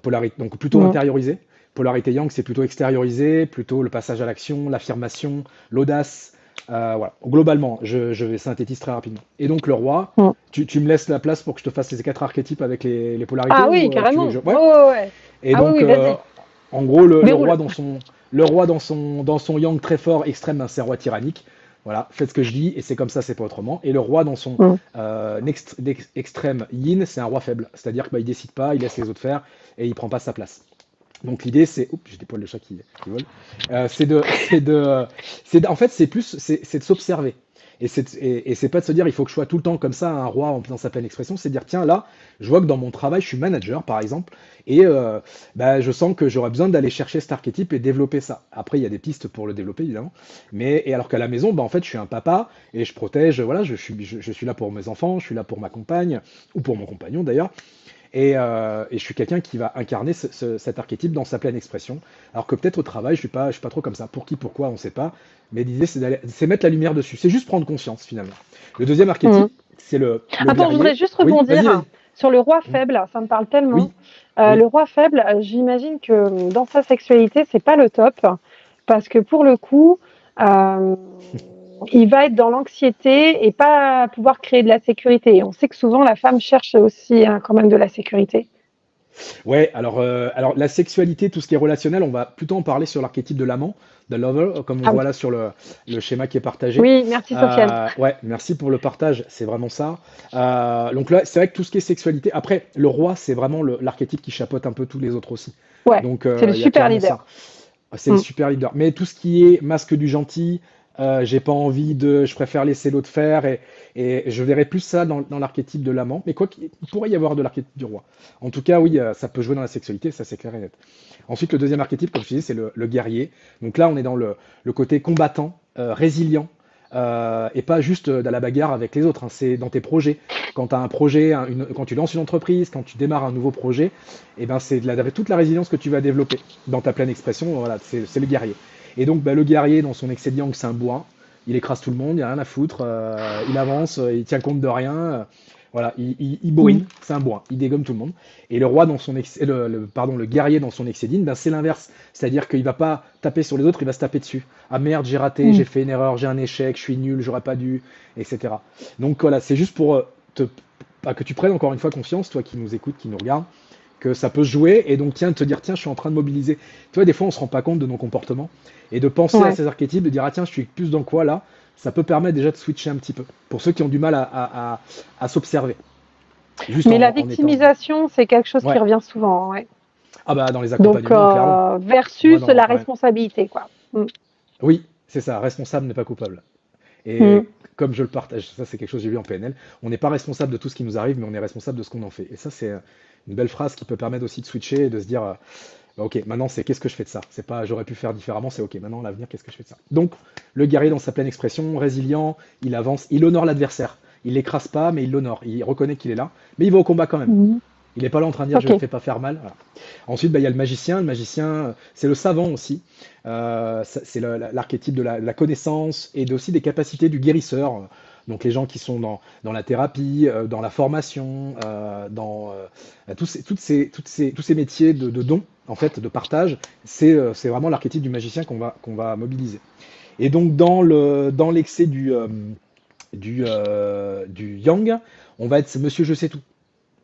Polarité, donc plutôt Mm. intériorisé. Polarité yang, c'est plutôt extériorisé, plutôt le passage à l'action, l'affirmation, l'audace. Voilà. Globalement, je vais synthétiser très rapidement. Et donc le roi, Mm. tu me laisses la place pour que je te fasse les quatre archétypes avec les polarités Ah oui, ou tu veux que carrément. je... Ouais, Ouais. ouais, ouais. Et Ah oui, donc, oui, vas-y, en gros, le déroule. roi dans son yang très fort, extrême, ben, c'est un roi tyrannique. Voilà, faites ce que je dis et c'est comme ça, c'est pas autrement. Et le roi dans son Mm. extrême yin, c'est un roi faible. C'est-à-dire qu'il bah, il décide pas, il laisse les autres faire et il prend pas sa place. Donc l'idée c'est, oups, j'ai des poils de chat qui volent. En fait c'est de s'observer. Et c'est pas de se dire il faut que je sois tout le temps comme ça un roi en dans sa pleine expression, c'est de dire tiens là je vois que dans mon travail je suis manager par exemple et bah, je sens que j'aurais besoin d'aller chercher cet archétype et développer ça. Après il y a des pistes pour le développer évidemment, mais et alors qu'à la maison bah, en fait je suis un papa et je protège voilà je suis là pour mes enfants, je suis là pour ma compagne ou pour mon compagnon d'ailleurs et je suis quelqu'un qui va incarner cet archétype dans sa pleine expression. Alors que peut-être au travail, je suis pas trop comme ça. Pour qui, pourquoi, on ne sait pas. Mais l'idée, c'est mettre la lumière dessus. C'est juste prendre conscience finalement. Le deuxième Mm. archétype, c'est le Attends, je guerrier. voudrais juste Oui, vas-y, rebondir vas-y. sur le roi Mm. faible. Ça me parle tellement. Oui, oui. Le roi faible, j'imagine que dans sa sexualité, c'est pas le top. Parce que pour le coup, euh, il va être dans l'anxiété et pas pouvoir créer de la sécurité. Et on sait que souvent, la femme cherche aussi quand même de la sécurité. Ouais, alors la sexualité, tout ce qui est relationnel, on va plutôt en parler sur l'archétype de l'amant, de lover, comme on Ah oui. voit là sur le schéma qui est partagé. Oui, merci Sofiane. Ouais, merci pour le partage, c'est vraiment ça. Donc là, c'est vrai que tout ce qui est sexualité, après, le roi, c'est vraiment l'archétype qui chapeaute un peu tous les autres aussi. Ouais, Donc c'est le il y a super clairement ça. leader. C'est le Mm. super leader. Mais tout ce qui est masque du gentil, j'ai pas envie de, je préfère laisser l'autre faire et je verrais plus ça dans l'archétype de l'amant. Mais quoi qu'il pourrait y avoir de l'archétype du roi. En tout cas, oui, ça peut jouer dans la sexualité, ça c'est clair et net. Ensuite, le deuxième archétype, comme je disais, c'est le guerrier. Donc là, on est dans le côté combattant, résilient. Et pas juste dans la bagarre avec les autres, hein. C'est dans tes projets. Quand tu as un projet, quand tu lances une entreprise, quand tu démarres un nouveau projet, et ben c'est toute la résilience que tu vas développer dans ta pleine expression. Voilà, c'est le guerrier. Et donc bah, le guerrier dans son excès de yang, c'est un bourrin. Il écrase tout le monde, il n'y a rien à foutre. Il avance, il tient compte de rien. Voilà, il Mm. bourrine, c'est un bourrin, il dégomme tout le monde. Et le roi dans son pardon, le guerrier dans son excédine, ben c'est l'inverse. C'est-à-dire qu'il va pas taper sur les autres, il va se taper dessus. Ah merde, j'ai raté, Mm. j'ai fait une erreur, j'ai un échec, je suis nul, j'aurais pas dû, etc. Donc voilà, c'est juste pour que tu prennes encore une fois confiance, toi qui nous écoutes, qui nous regarde, que ça peut se jouer et donc tiens, de te dire tiens, je suis en train de mobiliser. Tu vois, des fois on se rend pas compte de nos comportements et de penser à Ouais. ces archétypes, de dire ah tiens, je suis plus dans quoi là, ça peut permettre déjà de switcher un petit peu. Pour ceux qui ont du mal à s'observer, juste Mais la en étant. victimisation, c'est quelque chose qui Ouais. revient souvent. Ouais. Ah bah dans les Donc, accompagnements, clairement. Moi versus dans. la Ouais. responsabilité, quoi. Mm. Oui, c'est ça, responsable n'est pas coupable. Mm. Et comme je le partage, ça c'est quelque chose que j'ai vu en PNL, on n'est pas responsable de tout ce qui nous arrive, mais on est responsable de ce qu'on en fait. Et ça c'est une belle phrase qui peut permettre aussi de switcher et de se dire, Bah, ok, maintenant c'est qu'est-ce que je fais de ça? C'est pas j'aurais pu faire différemment, c'est ok, maintenant l'avenir, qu'est-ce que je fais de ça? Donc, le guerrier dans sa pleine expression, résilient, il avance, il honore l'adversaire. Il l'écrase pas, mais il l'honore. Il reconnaît qu'il est là, mais il va au combat quand même. Mhm. Il n'est pas là en train de dire je Ok. ne fais pas faire mal. Voilà. Ensuite, bah, il y a le magicien. Le magicien, c'est le savant aussi. C'est l'archétype de la connaissance et aussi des capacités du guérisseur. Donc les gens qui sont dans la thérapie, dans la formation, dans tous ces métiers de don, en fait, de partage, c'est vraiment l'archétype du magicien qu'on va mobiliser. Et donc dans l'excès du yang, on va être ce monsieur je sais tout.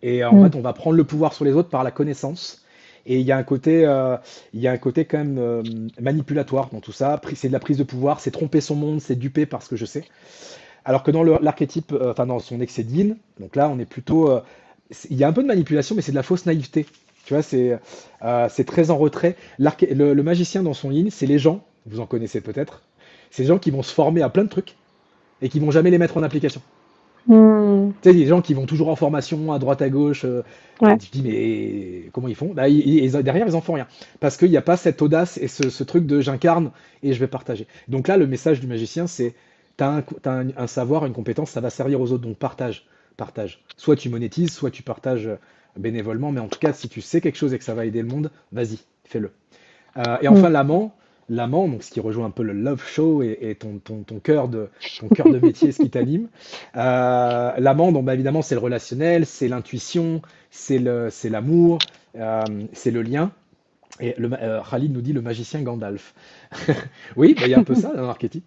Et en Mm. fait, on va prendre le pouvoir sur les autres par la connaissance. Et il y a un côté quand même manipulatoire dans tout ça. C'est de la prise de pouvoir, c'est tromper son monde, c'est duper parce que je sais. Alors que dans l'archétype, enfin dans son excès de yin, donc là, on est plutôt, il y a un peu de manipulation, mais c'est de la fausse naïveté. Tu vois, c'est très en retrait. Le magicien dans son yin, c'est les gens, vous en connaissez peut-être, c'est les gens qui vont se former à plein de trucs et qui vont jamais les mettre en application. Mm. Tu sais, les gens qui vont toujours en formation à droite à gauche, et Ouais. tu te dis mais comment ils font? Bah, derrière ils en font rien parce qu'il n'y a pas cette audace et ce truc de j'incarne et je vais partager. Donc là, le message du magicien, c'est t'as un savoir, une compétence, ça va servir aux autres, donc partage, partage. Soit tu monétises, soit tu partages bénévolement, mais en tout cas, si tu sais quelque chose et que ça va aider le monde, vas-y, fais-le. Et Mm. enfin, l'amant, donc ce qui rejoint un peu le love show et ton cœur de métier, ce qui t'anime. L'amant, donc bah, évidemment, c'est le relationnel, c'est l'intuition, c'est l'amour, c'est le lien. Et Khalid nous dit le magicien Gandalf. Oui, bah, il y a un peu ça dans l'archétype.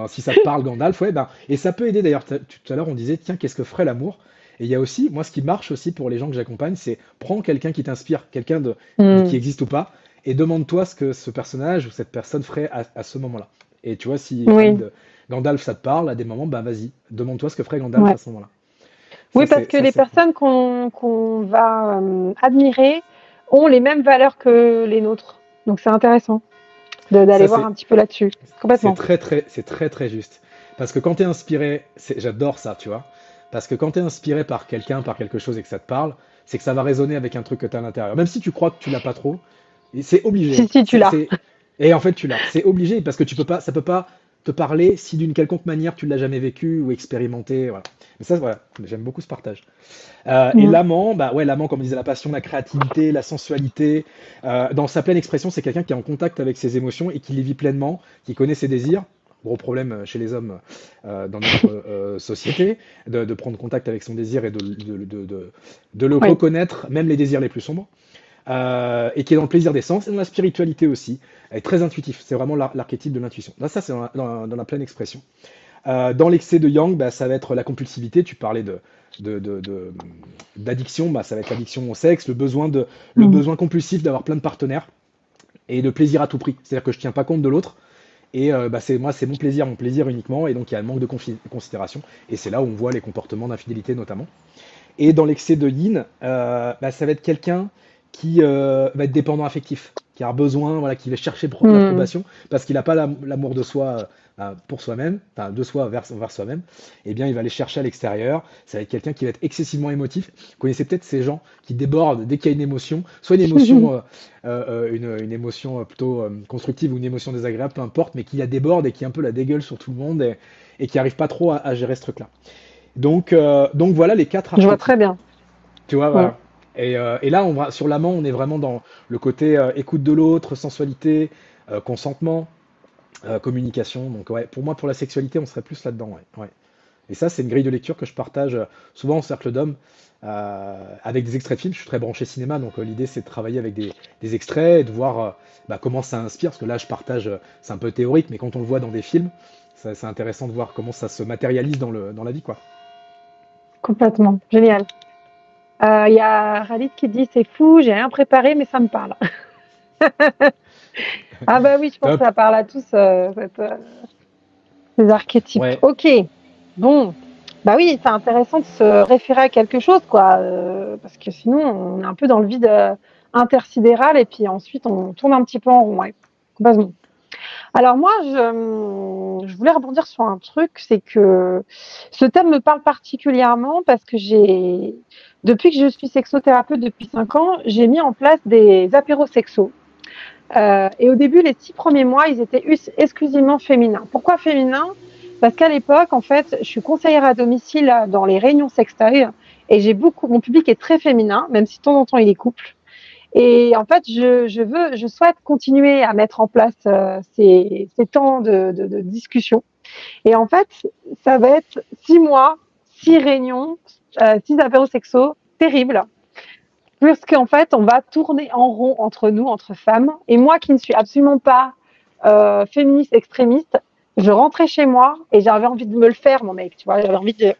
Si ça te parle Gandalf, ouais, bah, et ça peut aider d'ailleurs. Tout à l'heure, on disait, tiens, qu'est-ce que ferait l'amour? Et il y a aussi, moi, ce qui marche aussi pour les gens que j'accompagne, c'est prends quelqu'un qui t'inspire, qui Mm. existe ou pas, et demande-toi ce que ce personnage ou cette personne ferait à ce moment-là. Et tu vois, si Oui. Khalid, Gandalf, ça te parle, à des moments, bah vas-y, demande-toi ce que ferait Gandalf Ouais. à ce moment-là. Oui, parce que Ça les c'est cool. personnes qu'on va admirer ont les mêmes valeurs que les nôtres. Donc c'est intéressant d'aller Ça voir c'est un petit peu là-dessus. Complètement. c'est très très juste. Parce que quand tu es inspiré, j'adore ça, tu vois. Parce que quand tu es inspiré par quelqu'un, par quelque chose et que ça te parle, c'est que ça va résonner avec un truc que tu as à l'intérieur. Même si tu crois que tu l'as pas trop, et c'est obligé. Si, si, tu l'as. Et en fait, tu l'as. C'est obligé parce que tu peux pas, ça peut pas te parler si d'une quelconque manière tu l'as jamais vécu ou expérimenté. Voilà. Mais ça, voilà, j'aime beaucoup ce partage. Et Mm. l'amant, bah ouais, l'amant, comme on disait, la passion, la créativité, la sensualité, dans sa pleine expression, c'est quelqu'un qui est en contact avec ses émotions et qui les vit pleinement, qui connaît ses désirs. Gros problème chez les hommes dans notre société, de prendre contact avec son désir et de le Oui. reconnaître, même les désirs les plus sombres, et qui est dans le plaisir des sens et dans la spiritualité aussi. Elle est très intuitif, c'est vraiment l'archétype de l'intuition. Là, ça, c'est dans la pleine expression. Dans l'excès de yang, bah, ça va être la compulsivité. Tu parlais de, de- de- d'addiction, bah, ça va être l'addiction au sexe, le Mm. besoin compulsif d'avoir plein de partenaires et de plaisir à tout prix. C'est-à-dire que je tiens pas compte de l'autre et bah, c'est mon plaisir uniquement. Et donc il y a un manque de considération. Et c'est là où on voit les comportements d'infidélité notamment. Et dans l'excès de yin, bah, ça va être quelqu'un qui va être dépendant affectif, qui a besoin, voilà, qui va chercher Mm. l'approbation parce qu'il n'a pas l'amour de soi pour soi-même, enfin de soi vers soi-même. Eh bien, il va aller chercher à l'extérieur. Ça va être quelqu'un qui va être excessivement émotif. Vous connaissez peut-être ces gens qui débordent dès qu'il y a une émotion, soit une émotion plutôt constructive ou une émotion désagréable, peu importe, mais qui la déborde et qui un peu la dégueule sur tout le monde et qui n'arrive pas trop à gérer ce truc-là. Donc voilà les quatre Je vois très archétypes. bien. Tu vois, Mm. voilà. Et là, sur l'amant, on est vraiment dans le côté écoute de l'autre, sensualité, consentement, communication. Donc ouais, pour moi, pour la sexualité, on serait plus là-dedans. Ouais, ouais. Et ça, c'est une grille de lecture que je partage souvent en cercle d'hommes avec des extraits de films. Je suis très branché cinéma, donc l'idée, c'est de travailler avec des extraits et de voir bah, comment ça inspire. Parce que là, je partage, c'est un peu théorique, mais quand on le voit dans des films, c'est intéressant de voir comment ça se matérialise dans la vie, quoi. Complètement. Génial. Il y a Khalid qui dit c'est fou, j'ai rien préparé, mais ça me parle. Ah bah oui, je pense que Top. ça parle à tous, ces archétypes. Ouais, Ok. Bon. Bah oui, c'est intéressant de se référer à quelque chose, quoi, parce que sinon on est un peu dans le vide intersidéral et puis ensuite on tourne un petit peu en rond. Ouais. Complètement. Alors moi, je voulais rebondir sur un truc, c'est que ce thème me parle particulièrement parce que depuis que je suis sexothérapeute depuis 5 ans, j'ai mis en place des apéros sexos. Et au début, les 6 premiers mois, ils étaient exclusivement féminins. Pourquoi féminins? Parce qu'à l'époque, en fait, je suis conseillère à domicile dans les réunions sextoy et mon public est très féminin, même si de temps en temps il est couple. Et en fait, je souhaite continuer à mettre en place ces temps de discussion. Et en fait, ça va être 6 mois, 6 réunions, 6 apéros sexo, terribles. Puisqu'en fait, on va tourner en rond entre nous, entre femmes. Et moi, qui ne suis absolument pas féministe extrémiste, je rentrais chez moi et j'avais envie de me le faire, mon mec. Tu vois, j'avais envie de,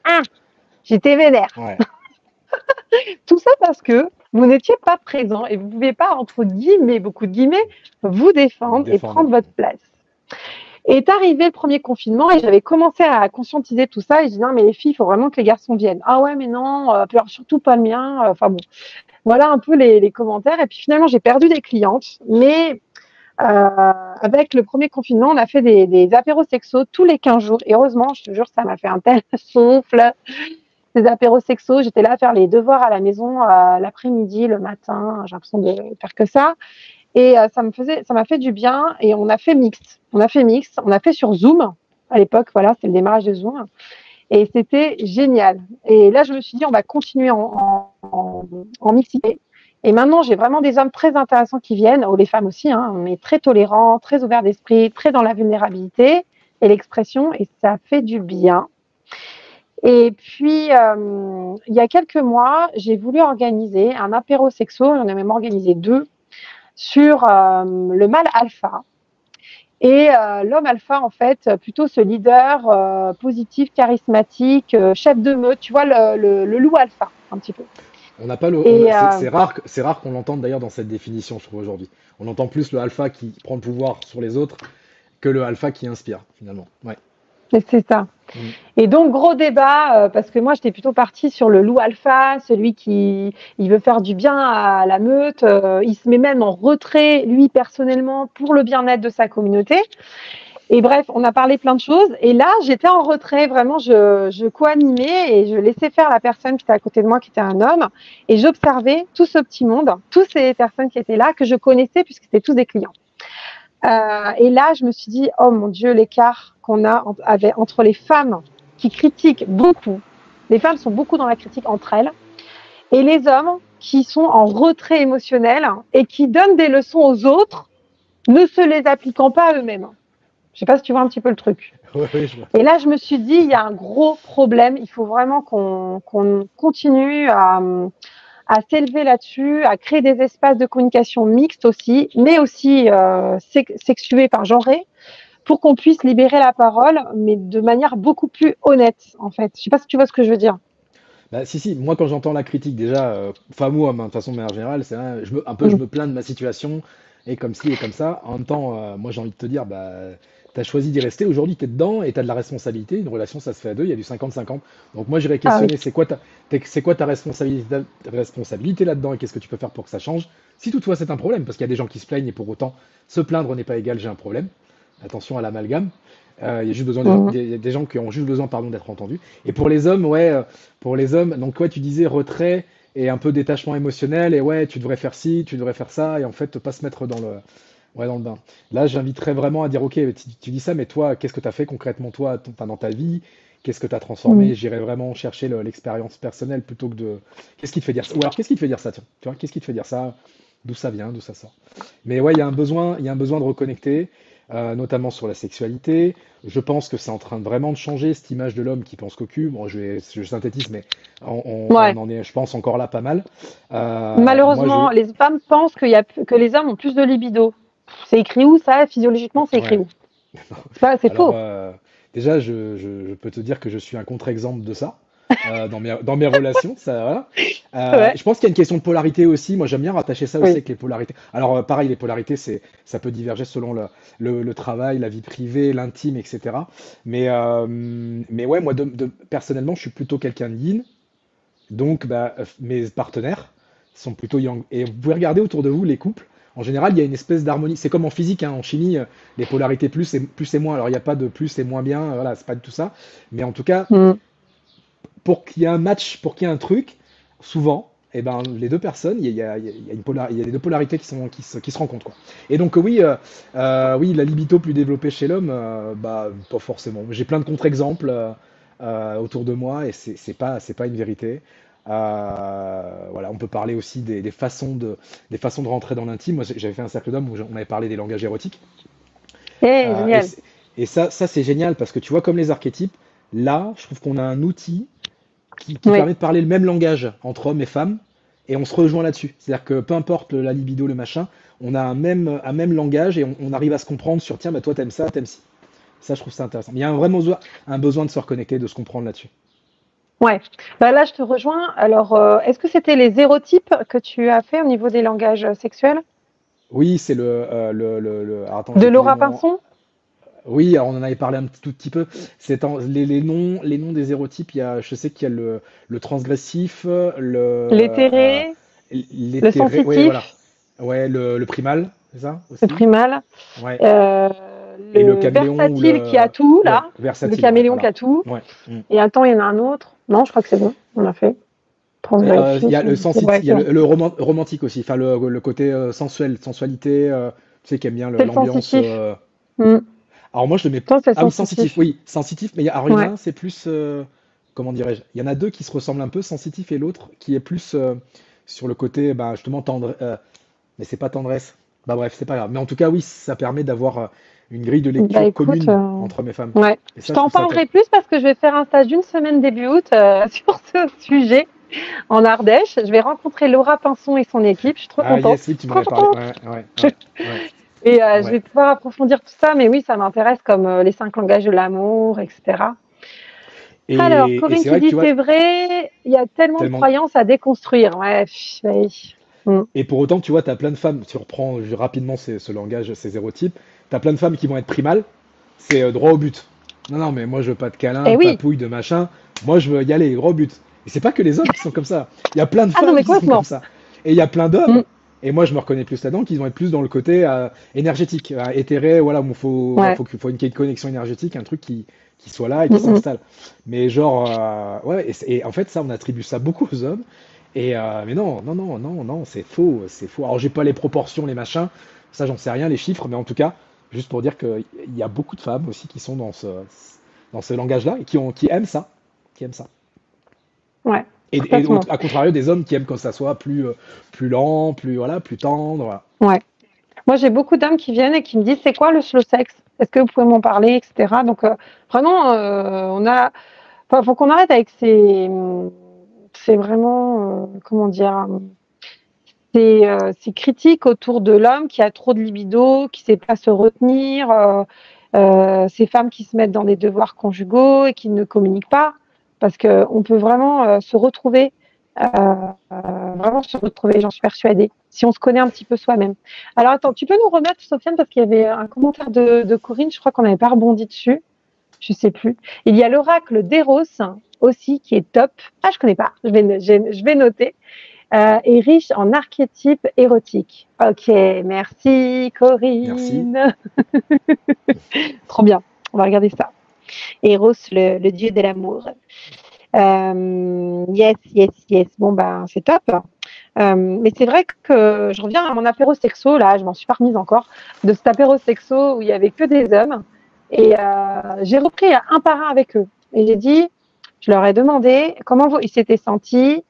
j'étais vénère. Ouais, Tout ça parce que vous n'étiez pas présent et vous ne pouviez pas, entre guillemets, beaucoup de guillemets, vous défendre et défendre. prendre votre place. Et est arrivé le premier confinement et j'avais commencé à conscientiser tout ça. Et je dis non, mais les filles, il faut vraiment que les garçons viennent. Ah ouais, mais non, surtout pas le mien. Enfin bon, voilà un peu les commentaires. Et puis finalement, j'ai perdu des clientes. Mais avec le premier confinement, on a fait des apéros sexo tous les 15 jours. Et heureusement, je te jure, ça m'a fait un tel souffle. Des apéros sexo, j'étais là à faire les devoirs à la maison l'après-midi, le matin. J'ai l'impression de faire que ça. Et ça m'a fait du bien. Et on a fait mixte. On a fait sur Zoom à l'époque. Voilà, c'était le démarrage de Zoom. Et c'était génial. Et là, je me suis dit, on va continuer en mixité. Et maintenant, j'ai vraiment des hommes très intéressants qui viennent, ou les femmes aussi, hein, mais très tolérants, très ouverts d'esprit, très dans la vulnérabilité et l'expression. Et ça fait du bien. Et puis, il y a quelques mois, j'ai voulu organiser un apéro sexo. J'en ai même organisé 2 sur le mâle alpha. Et l'homme alpha, en fait, plutôt ce leader positif, charismatique, chef de meute, tu vois, le loup alpha, un petit peu. On n'a pas le, Et c'est rare qu'on l'entende d'ailleurs dans cette définition, je trouve aujourd'hui. On entend plus le alpha qui prend le pouvoir sur les autres que le alpha qui inspire, finalement. Ouais. c'est ça. Mm. Et donc, gros débat, parce que moi, j'étais plutôt partie sur le loup alpha, celui qui il veut faire du bien à la meute. Il se met même en retrait, lui, personnellement, pour le bien-être de sa communauté. Et bref, on a parlé plein de choses. Et là, j'étais en retrait, vraiment, je co-animais et je laissais faire la personne qui était à côté de moi, qui était un homme. Et j'observais tout ce petit monde, toutes ces personnes qui étaient là, que je connaissais puisque c'était tous des clients. Et là, je me suis dit, oh mon Dieu, l'écart qu'on a entre les femmes qui critiquent beaucoup. Les femmes sont beaucoup dans la critique entre elles. Et les hommes qui sont en retrait émotionnel et qui donnent des leçons aux autres, ne se les appliquant pas à eux-mêmes. Je sais pas si tu vois un petit peu le truc. Ouais, ouais, je vois. Et là, je me suis dit, il y a un gros problème. Il faut vraiment qu'on continue à s'élever là-dessus, à créer des espaces de communication mixtes aussi, mais aussi sexués, enfin genrés, pour qu'on puisse libérer la parole, mais de manière beaucoup plus honnête, en fait. Je sais pas si tu vois ce que je veux dire. Bah, si, si, moi quand j'entends la critique, déjà, femme ou homme, hein, de façon de manière générale, c'est je Mm. me plains de ma situation, et comme ci et comme ça. En même temps, moi j'ai envie de te dire, bah, t'as choisi d'y rester, aujourd'hui t'es dedans et t'as de la responsabilité. Une relation, ça se fait à deux, il y a du 50-50. Donc moi j'irais Ah oui. questionner, c'est quoi ta responsabilité là-dedans et qu'est-ce que tu peux faire pour que ça change? Si toutefois c'est un problème, parce qu'il y a des gens qui se plaignent et pour autant, se plaindre n'est pas égal, j'ai un problème. Attention à l'amalgame. Il y a juste besoin Mm. des gens qui ont juste besoin, pardon, d'être entendus. Et pour les hommes, ouais, pour les hommes, donc ouais, tu disais retrait et un peu détachement émotionnel, et ouais, tu devrais faire ci, tu devrais faire ça, et en fait, pas se mettre ouais, dans le bain. Là, j'inviterais vraiment à dire, ok, tu dis ça, mais toi, qu'est-ce que tu as fait concrètement, toi, enfin, dans ta vie? Qu'est-ce que tu as Mm. transformé? J'irais vraiment chercher l'expérience personnelle plutôt que de. Qu'est-ce qui te fait dire ça? Ou alors, qu'est-ce qui te fait dire ça, tiens? Tu vois, qu'est-ce qui te fait dire ça? D'où ça vient, d'où ça sort? Mais ouais, il y a un besoin de reconnecter, notamment sur la sexualité. Je pense que c'est en train de vraiment de changer cette image de l'homme qui pense qu'au cul. Bon, je synthétise, mais on Ouais. en est, je pense, encore là pas mal. Moi, Malheureusement, les femmes pensent que les hommes ont plus de libido. C'est écrit où ça? Physiologiquement, c'est écrit ouais. où? C'est Alors, faux. déjà, je peux te dire que je suis un contre-exemple de ça. Dans mes relations, ça, voilà. Ouais. Je pense qu'il y a une question de polarité aussi. Moi, j'aime bien rattacher ça aussi Oui. avec les polarités. Alors, pareil, les polarités, ça peut diverger selon le travail, la vie privée, l'intime, etc. Mais ouais, moi, personnellement, je suis plutôt quelqu'un de yin. Donc, bah, mes partenaires sont plutôt yang. Et vous pouvez regarder autour de vous les couples. En général, il y a une espèce d'harmonie. C'est comme en physique, hein, en chimie, les polarités plus et moins. Alors, il n'y a pas de plus et moins bien. Voilà, c'est pas du tout ça. Mais en tout cas, Mm. pour qu'il y ait un match, pour qu'il y ait un truc, souvent, et ben, les deux personnes, il y a il y a les deux polarités qui se rencontrent, quoi. Et donc, oui, oui, la libido plus développée chez l'homme, bah, pas forcément. J'ai plein de contre-exemples autour de moi et c'est pas une vérité. Voilà, on peut parler aussi des façons de rentrer dans l'intime. Moi, j'avais fait un cercle d'hommes où on avait parlé des langages érotiques. Eh, Euh, et génial. c'est- et ça c'est génial parce que tu vois, comme les archétypes, là, je trouve qu'on a un outil qui Oui, permet de parler le même langage entre hommes et femmes, et on se rejoint là-dessus. C'est-à-dire que peu importe la libido, le machin, on a un même langage et on arrive à se comprendre sur, tiens, bah toi t'aimes ça, t'aimes ci. Ça, je trouve ça intéressant. Mais il y a un besoin de se reconnecter, de se comprendre là-dessus. ouais. Bah là, je te rejoins. Alors, est-ce que c'était les hérotypes que tu as fait au niveau des langages sexuels Oui, c'est alors, attends, de j'ai plus les Laura noms. Pinson? Oui, alors on en avait parlé tout petit peu. Les noms des hérotypes, je sais qu'il y a le transgressif, L'éthéré, le l'éthéré, ouais, voilà. sensitif, Ouais, le primal, c'est ça le aussi? primal, Ouais. euh, Et le le caméléon ou versatile qui a tout, ouais, là, le versatile, ouais, caméléon qui voilà. a tout. Ouais. Mm. Et attends, il y en a un autre. Non, je crois que c'est bon. On a fait. Il y Transgressif, a ouais, il y c'est a bon. romantique aussi, enfin le côté sensuel, sensualité, tu sais, qui aime bien C'est le l'ambiance. sensitif. Mm. Alors moi je le mets. Toi, c'est le Ah oui, sensitif, sensitif. oui, sensitif, mais alors il y en a Ouais. un, c'est plus. Comment dirais-je? Il y en a deux qui se ressemblent un peu, sensitif et l'autre qui est plus sur le côté, bah, justement, tendre. Mais c'est pas tendresse. Bah bref, c'est pas grave. Mais en tout cas, oui, ça permet d'avoir une grille de Bah lecture écoute, commune entre hommes et femmes. ouais. Et Je ça, je t'en trouve ça top. parlerai plus parce que je vais faire un stage d'une semaine début août sur ce sujet en Ardèche. Je vais rencontrer Laura Pinson et son équipe. Je suis trop Ah contente. yes, oui, tu m'en Trop avais parlé. contente. Ouais, ouais, ouais, ouais, Et je ouais. vais pouvoir approfondir tout ça. Mais oui, ça m'intéresse comme les 5 langages de l'amour, etc. Alors, Et Corinne c'est qui vrai que dit tu vois, c'est vrai, il y a tellement de tellement. croyances à déconstruire. Ouais, oui. Mm. Et pour autant, tu vois, tu as plein de femmes, si on reprend rapidement ce langage, ces hérotypes, tu as plein de femmes qui vont être primales, c'est droit au but. Non, non, mais moi je veux pas de câlin, Eh de oui. papouille, de machin, moi je veux y aller, droit au but. Et c'est pas que les hommes qui sont comme ça, il y a plein de Ah non, femmes mais qui sont comme complètement. ça. Et il y a plein d'hommes, Mm. et moi je me reconnais plus là-dedans, qui vont être plus dans le côté énergétique, éthéré, voilà, où Ouais. faut une connexion énergétique, un truc qui soit là et Mm, qui mm. s'installe. Mais genre, ouais, et en fait ça, on attribue ça beaucoup aux hommes. Mais non, non, non, non, non, c'est faux, c'est faux. Alors j'ai pas les proportions, les machins, ça j'en sais rien, les chiffres, mais en tout cas, juste pour dire qu'il y a beaucoup de femmes aussi qui sont dans ce langage-là et qui aiment ça, qui aiment ça. Ouais, Et complètement. à contrario des hommes qui aiment quand ça soit plus lent, plus voilà, plus tendre. Voilà. Ouais. Moi, j'ai beaucoup d'hommes qui viennent et qui me disent c'est quoi le slow sex? Est-ce que vous pouvez m'en parler, etc. Donc vraiment, enfin, faut qu'on arrête avec c'est vraiment, comment dire, ces critiques autour de l'homme qui a trop de libido, qui sait pas se retenir, ces femmes qui se mettent dans des devoirs conjugaux et qui ne communiquent pas, parce que on peut vraiment se retrouver, vraiment se retrouver, j'en suis persuadée, si on se connaît un petit peu soi-même. Alors attends, tu peux nous remettre, Sofiane, parce qu'il y avait un commentaire de Corinne, je crois qu'on n'avait pas rebondi dessus, je sais plus. Il y a l'oracle d'Eros aussi qui est top. Ah, je connais pas, je vais noter. Et riche en archétypes érotiques. Ok, merci Merci. Corinne. Trop bien, on va regarder ça. Eros, le dieu de l'amour. Yes, yes, yes. Bon, ben, c'est top. Mais c'est vrai que je reviens à mon apéro sexo, là, je m'en suis pas remise encore, de cet apéro sexo où il y avait que des hommes. Et j'ai repris un par un avec eux. Et j'ai dit, je leur ai demandé comment ils s'étaient sentis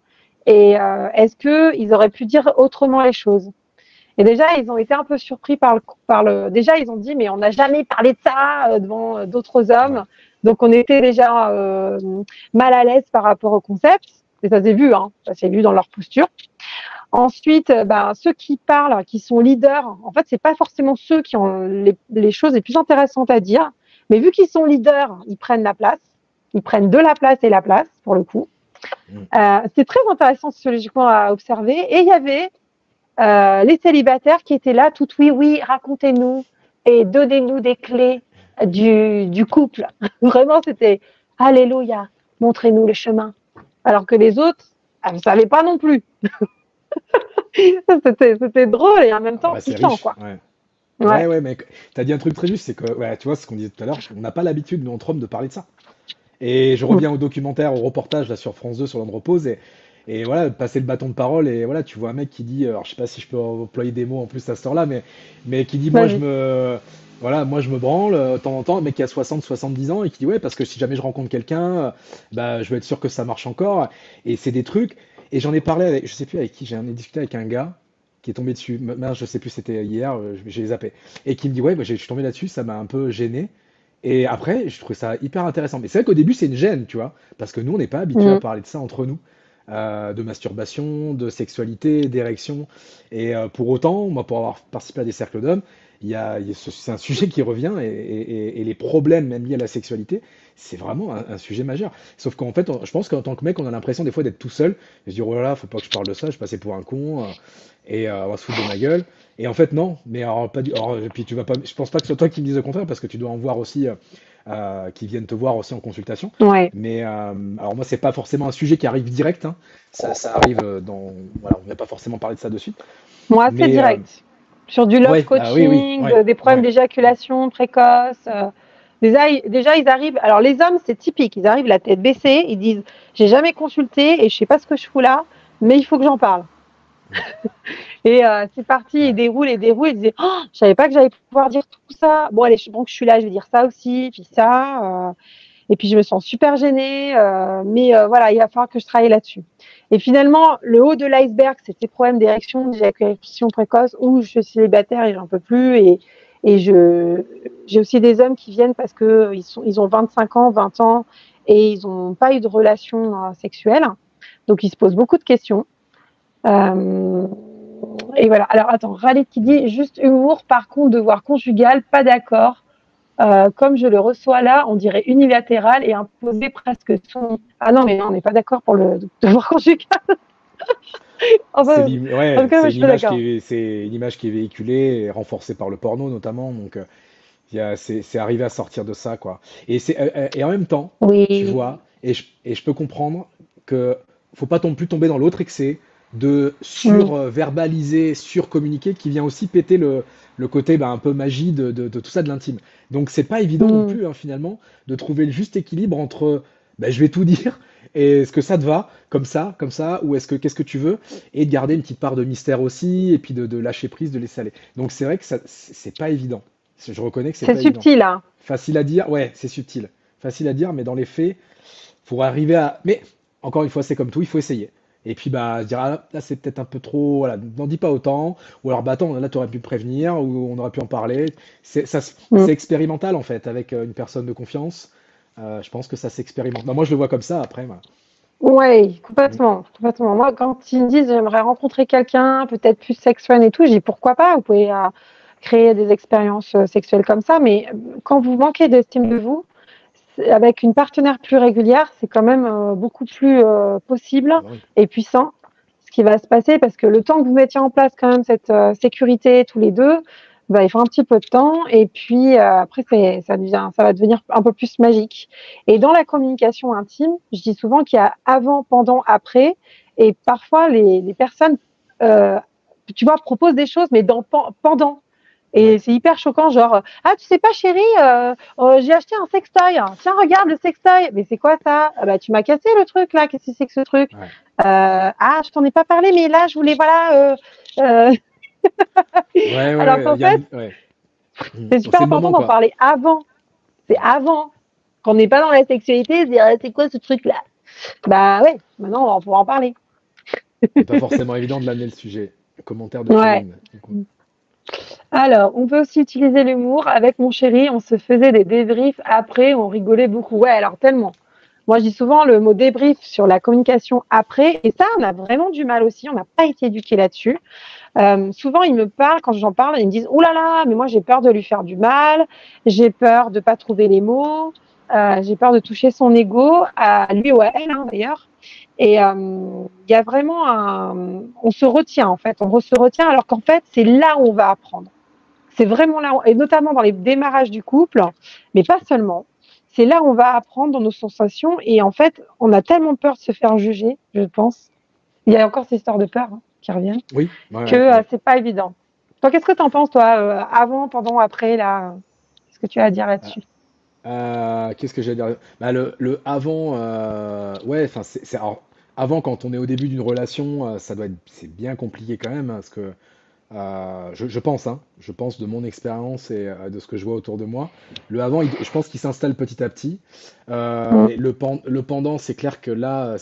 et est-ce qu'ils auraient pu dire autrement les choses. Et déjà, ils ont été un peu surpris Déjà, ils ont dit, mais on n'a jamais parlé de ça devant d'autres Ouais. hommes. Donc, on était déjà mal à l'aise par rapport au concept. Et ça s'est vu, hein, ça s'est vu dans leur posture. Ensuite, ben, ceux qui parlent, qui sont leaders, en fait, c'est pas forcément ceux qui ont les choses les plus intéressantes à dire. Mais vu qu'ils sont leaders, ils prennent la place. Ils prennent de la place et la place, pour le coup. Mm. C'est très intéressant sociologiquement à observer. Et il y avait les célibataires qui étaient là, tout oui, oui, racontez-nous et donnez-nous des clés du couple. Vraiment, c'était Alléluia, montrez-nous le chemin. Alors que les autres, elles ne savaient pas non plus. C'était drôle et en même Ah temps bah, c'est touchant, riche. quoi. Ouais. Ouais. Ouais, ouais, mais tu as dit un truc très juste, c'est que, ouais, tu vois, ce qu'on disait tout à l'heure, on n'a pas l'habitude, nous, entre hommes, de parler de ça. Et je reviens au documentaire, au reportage là sur France 2 sur l'andropause, Et voilà, passer le bâton de parole, et voilà, tu vois un mec qui dit, alors je sais pas si je peux employer des mots en plus à cette heure-là, mais qui dit, Vas-y. voilà, moi je me branle, de temps en temps, un mec qui a 60, 70 ans, et qui dit, ouais, parce que si jamais je rencontre quelqu'un, bah, je veux être sûr que ça marche encore. Et c'est des trucs, et j'en ai parlé avec, je sais plus avec qui, j'en ai discuté avec un gars qui est tombé dessus, mince, je sais plus, c'était hier, j'ai zappé, et qui me dit, ouais, bah, je suis tombé là-dessus, ça m'a un peu gêné. Et après, je trouvais ça hyper intéressant. Mais c'est vrai qu'au début, c'est une gêne, tu vois, parce que nous, on n'est pas habitué à Mm. parler de ça entre nous, de masturbation, de sexualité, d'érection. Et pour autant, moi, pour avoir participé à des cercles d'hommes, c'est un sujet qui revient, et les problèmes même liés à la sexualité, c'est vraiment un sujet majeur. Sauf qu'en fait, je pense qu'en tant que mec, on a l'impression des fois d'être tout seul, et se dire, oh là là, faut pas que je parle de ça, je vais passer pour un con, et on va se foutre de ma gueule. Et en fait, non. Mais alors, pas du... alors, et puis tu vas pas... Je pense pas que ce soit toi qui me dises le contraire, parce que tu dois en voir aussi, qui viennent te voir aussi en consultation. Ouais. Mais alors moi, c'est pas forcément un sujet qui arrive direct, hein. Ça arrive dans... Voilà, on n'a pas forcément parlé de ça de suite. Moi, c'est Mais direct. Sur du love ouais, ah oui, oui, coaching, ouais, des problèmes ouais. d'éjaculation précoce. Déjà, ils arrivent. Alors, les hommes, c'est typique. Ils arrivent la tête baissée. Ils disent, j'ai jamais consulté et je sais pas ce que je fous là, mais il faut que j'en parle. Mm. Et c'est parti. Ils Ouais. déroulent et déroulent. Ils disaient, oh, je savais pas que j'allais pouvoir dire tout ça. Bon, allez, donc je suis là, je vais dire ça aussi, puis ça. Et puis je me sens super gênée, mais voilà, il va falloir que je travaille là-dessus. Et finalement, le haut de l'iceberg, c'est ces problèmes d'érection, d'éjaculation précoce, où je suis célibataire et j'en peux plus. Et j'ai aussi des hommes qui viennent parce que ils ont 25 ans, 20 ans, et ils n'ont pas eu de relation sexuelle. Donc ils se posent beaucoup de questions. Euh, et voilà. Alors attends, Raleigh qui dit juste humour, par contre, devoir conjugal, pas d'accord. Comme je le reçois là, on dirait unilatéral et imposé presque son. Ah non, mais non, on n'est pas d'accord pour le devoir conjugal. Enfin, en tout Ouais, cas, moi, je suis pas d'accord. c'est une image qui est véhiculée et renforcée par le porno notamment. Donc, c'est arrivé à sortir de ça, quoi. Et en même temps, tu Oui. vois, et je peux comprendre que faut pas non plus tomber dans l'autre excès de Mm, sur-verbaliser, sur-communiquer, qui vient aussi péter le côté bah, un peu magie de tout ça de l'intime. Donc c'est pas évident non mm. plus, hein, finalement, de trouver le juste équilibre entre bah, je vais tout dire, et est-ce que ça te va, comme ça, ou qu'est-ce que tu veux, et de garder une petite part de mystère aussi, et puis de lâcher prise, de laisser aller. Donc c'est vrai que ça, c'est pas évident. Je reconnais que c'est C'est pas évident. subtil, hein. Facile à dire, ouais, c'est subtil. Facile à dire, mais dans les faits, pour arriver à. Mais encore une fois, c'est comme tout, il faut essayer. Et puis bah se dire ah, là c'est peut-être un peu trop, voilà, n'en dis pas autant, ou alors bah attends, là tu aurais pu me prévenir, ou on aurait pu en parler. Mm. C'est expérimental en fait, avec une personne de confiance. Je pense que ça s'expérimente. Bah, moi je le vois comme ça après. Voilà. Ouais, Mm. complètement, complètement. Moi, quand ils me disent j'aimerais rencontrer quelqu'un, peut-être plus sex friend et tout, je dis pourquoi pas, vous pouvez créer des expériences sexuelles comme ça, mais quand vous manquez d'estime de vous, avec une partenaire plus régulière, c'est quand même beaucoup plus possible Ah bah oui. et puissant ce qui va se passer parce que le temps que vous mettiez en place quand même cette sécurité tous les deux, bah, il faut un petit peu de temps et puis après ça va devenir un peu plus magique. Et dans la communication intime, je dis souvent qu'il y a avant, pendant, après et parfois les personnes, euh, tu vois, proposent des choses mais dans pendant. Et Ouais. c'est hyper choquant, genre, ah, tu sais pas, chérie, j'ai acheté un sextoy. Tiens, regarde le sextoy. Mais c'est quoi ça? Ah, bah, tu m'as cassé le truc, là. Qu'est-ce que c'est que ce truc? Ouais. Ah, je t'en ai pas parlé, mais là, je voulais, voilà. Ouais, Alors ouais, qu'en fait, ouais. Mm. c'est Donc super c'est le important moment d'en quoi. parler avant. C'est avant. Quand on n'est pas dans la sexualité, se dire, ah, c'est quoi ce truc-là? Bah ouais, maintenant, on va pouvoir en parler. C'est pas forcément évident de l'amener le sujet. Commentaire de Ouais. Kevin, du coup. Alors, on peut aussi utiliser l'humour. Avec mon chéri, on se faisait des débriefs après, on rigolait beaucoup. Ouais, alors tellement. Moi, je dis souvent le mot débrief sur la communication après, et ça, on a vraiment du mal aussi. On n'a pas été éduqué là-dessus. Souvent, ils me parlent, quand j'en parle, ils me disent, oh là là, mais moi, j'ai peur de lui faire du mal, j'ai peur de pas trouver les mots, j'ai peur de toucher son ego, à lui ou à elle, hein, d'ailleurs. Et il y a vraiment on se retient en fait, se retient alors qu'en fait, c'est là où on va apprendre. C'est vraiment là, et notamment dans les démarrages du couple, mais pas seulement. C'est là où on va apprendre dans nos sensations. Et en fait, on a tellement peur de se faire juger, je pense. Il y a encore ces histoires de peur qui reviennent, Oui, ouais, que ouais, ouais. c'est pas évident. Toi, qu'est-ce que tu en penses, toi, avant, pendant, après, là? Qu'est-ce que tu as à dire là-dessus? Qu'est-ce que j'allais dire? Bah, le avant, ouais, enfin, alors, avant, quand on est au début d'une relation, c'est bien compliqué quand même, hein, parce que je pense, hein, je pense de mon expérience et de ce que je vois autour de moi. Le avant, je pense qu'il s'installe petit à petit. Mm. Mais le pendant, c'est clair que là,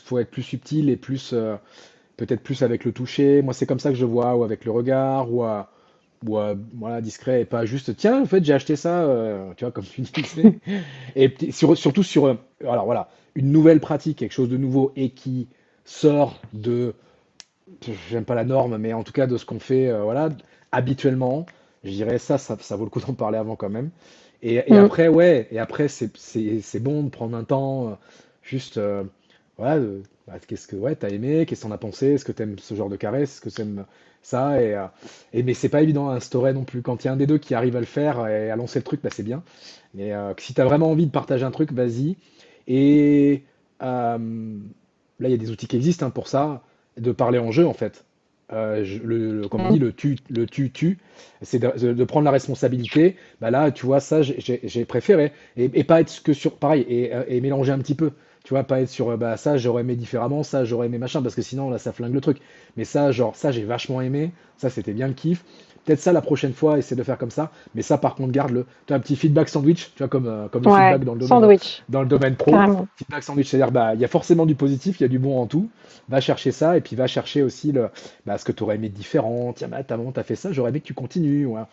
faut être plus subtil et peut-être plus avec le toucher. Moi, c'est comme ça que je vois, ou avec le regard, voilà, discret, et pas juste, tiens, en fait, j'ai acheté ça, tu vois, comme tu disais. Et surtout sur, alors voilà, une nouvelle pratique, quelque chose de nouveau et qui sort j'aime pas la norme, mais en tout cas de ce qu'on fait, voilà, habituellement. Je dirais ça vaut le coup d'en parler avant quand même. Et Mm. après, ouais, et après, c'est bon de prendre un temps, juste, voilà, qu'est-ce que, ouais, t'as aimé, qu'est-ce que t'en as pensé, est-ce que t'aimes ce genre de caresse, est-ce que t'aimes ça, mais c'est pas évident à instaurer non plus. Quand il y a un des deux qui arrive à le faire et à lancer le truc, bah c'est bien. Mais si t'as vraiment envie de partager un truc, vas-y. Et là, il y a des outils qui existent, hein, pour ça, de parler en jeu en fait. Comme on dit, Mm. le tu, c'est de prendre la responsabilité. Bah là, tu vois, ça, j'ai préféré. Et pas être que sur, pareil, et mélanger un petit peu. Tu vois, pas être sur, bah ça, j'aurais aimé différemment, ça, j'aurais aimé machin, parce que sinon, là, ça flingue le truc. Mais ça, genre, ça, j'ai vachement aimé. Ça, c'était bien le kiff. Peut-être ça la prochaine fois, essayer de faire comme ça. Mais ça, par contre, garde-le. Tu as un petit feedback sandwich, tu vois, comme le Ouais, feedback sandwich, dans le domaine pro. carrément. Feedback sandwich, c'est-à-dire, bah, il y a forcément du positif, il y a du bon en tout. Va chercher ça, et puis va chercher aussi ce que tu aurais aimé de différent. Tiens, bah, t'as fait ça, j'aurais aimé que tu continues. Voilà.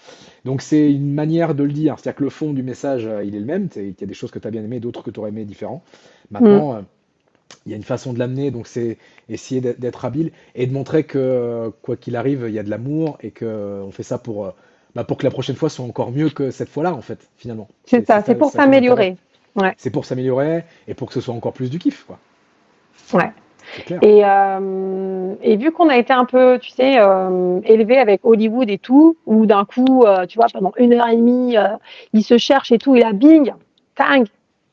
Donc, c'est une manière de le dire. C'est-à-dire que le fond du message, il est le même. Il y a des choses que tu as bien aimées, d'autres que tu aurais aimé différents. Mm. Maintenant, il y a une façon de l'amener, donc c'est essayer d'être habile et de montrer que, quoi qu'il arrive, il y a de l'amour et que on fait ça pour que la prochaine fois soit encore mieux que cette fois-là, en fait, finalement. C'est C'est ça, c'est ça, pour ça tout l'intérêt. s'améliorer. Ouais, C'est pour s'améliorer et pour que ce soit encore plus du kiff, quoi. ouais. C'est clair. Et vu qu'on a été un peu, tu sais, élevé avec Hollywood et tout, où d'un coup, tu vois, pendant 1 heure et demie, il se cherche et tout, et là, bing, tang,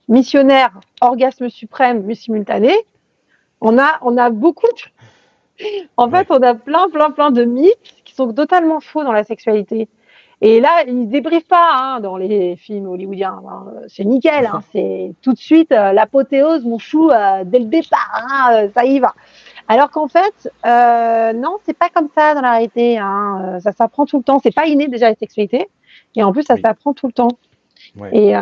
missionnaire, orgasme suprême, simultané. On a beaucoup, en fait, Ouais. on a plein, plein, plein de mythes qui sont totalement faux dans la sexualité. Et là, ils débriefent pas, hein, dans les films hollywoodiens, hein. C'est nickel, hein, c'est tout de suite l'apothéose, mon chou, dès le départ, hein, ça y va. Alors qu'en fait, non, c'est pas comme ça dans la réalité, hein. Ça s'apprend tout le temps. C'est pas inné déjà la sexualité, et en plus ça Oui. s'apprend tout le temps. Ouais. Et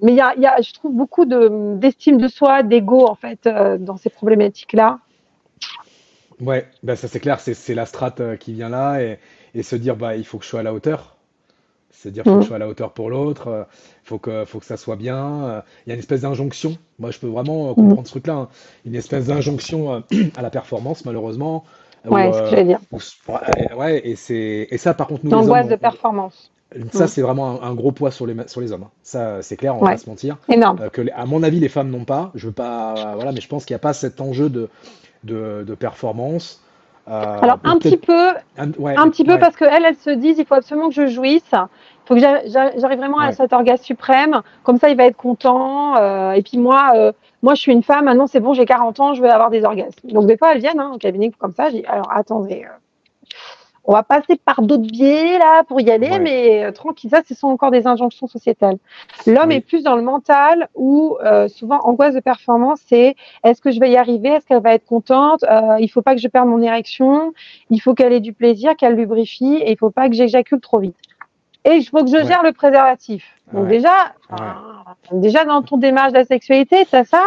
mais je trouve beaucoup d'estime de soi, d'ego en fait dans ces problématiques-là. Ouais. Bah, ça, c'est clair. C'est la strate qui vient là et se dire, bah, il faut que je sois à la hauteur. C'est dire, faut que je Mm. sois à la hauteur pour l'autre, faut que ça soit bien. Il y a une espèce d'injonction. Moi, je peux vraiment Mm. comprendre ce truc-là, hein. Une espèce d'injonction à la performance, malheureusement. Ouais, c'est ce que j'allais dire. Ouais, et ça, par contre, nous les hommes, L'angoisse de performance. ça, Mm. c'est vraiment un gros poids sur les hommes, hein. Ça, c'est clair, on va pas Ouais, se mentir. énorme. À mon avis, les femmes n'ont pas. Je veux pas, voilà, mais je pense qu'il n'y a pas cet enjeu de performance. Alors Ou peut-être, ouais, un petit peu ouais, parce qu'elles se disent il faut absolument que je jouisse, il faut que j'arrive vraiment à ouais, cet orgasme suprême, comme ça il va être content. Et puis moi je suis une femme, maintenant c'est bon, j'ai 40 ans, je vais avoir des orgasmes. Donc des fois elles viennent, hein, au cabinet comme ça, je dis alors attendez, on va passer par d'autres biais là pour y aller, ouais, mais tranquille, ça ce sont encore des injonctions sociétales. L'homme est oui, plus dans le mental où souvent angoisse de performance, c'est est-ce que je vais y arriver, est-ce qu'elle va être contente, il faut pas que je perde mon érection, il faut qu'elle ait du plaisir, qu'elle lubrifie, et il faut pas que j'éjacule trop vite. Et il faut que je ouais, gère le préservatif. Donc ouais, ouais. déjà dans ton démarche de la sexualité, t'as ça,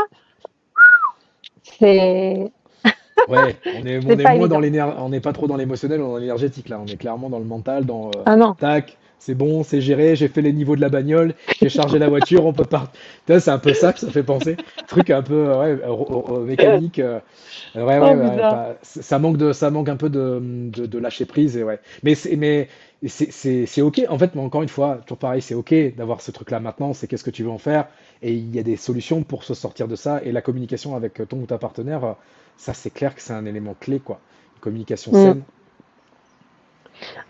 c'est Ouais, c'est on est pas moins évident. on n'est pas trop dans l'émotionnel, on est dans l'énergétique là. On est clairement dans le mental, dans Ah non. tac, c'est bon, c'est géré, j'ai fait les niveaux de la bagnole, j'ai chargé la voiture, on peut partir. C'est un peu ça que ça fait penser. Truc un peu ouais, mécanique. Oh Ouais, putain. ça manque un peu de lâcher prise et ouais. Mais c'est ok. En fait, mais encore une fois, toujours pareil, c'est ok d'avoir ce truc-là maintenant. C'est qu'est-ce que tu veux en faire et il y a des solutions pour se sortir de ça et la communication avec ton ou ta partenaire. Ça, c'est clair que c'est un élément clé, quoi. Une communication Mm. saine.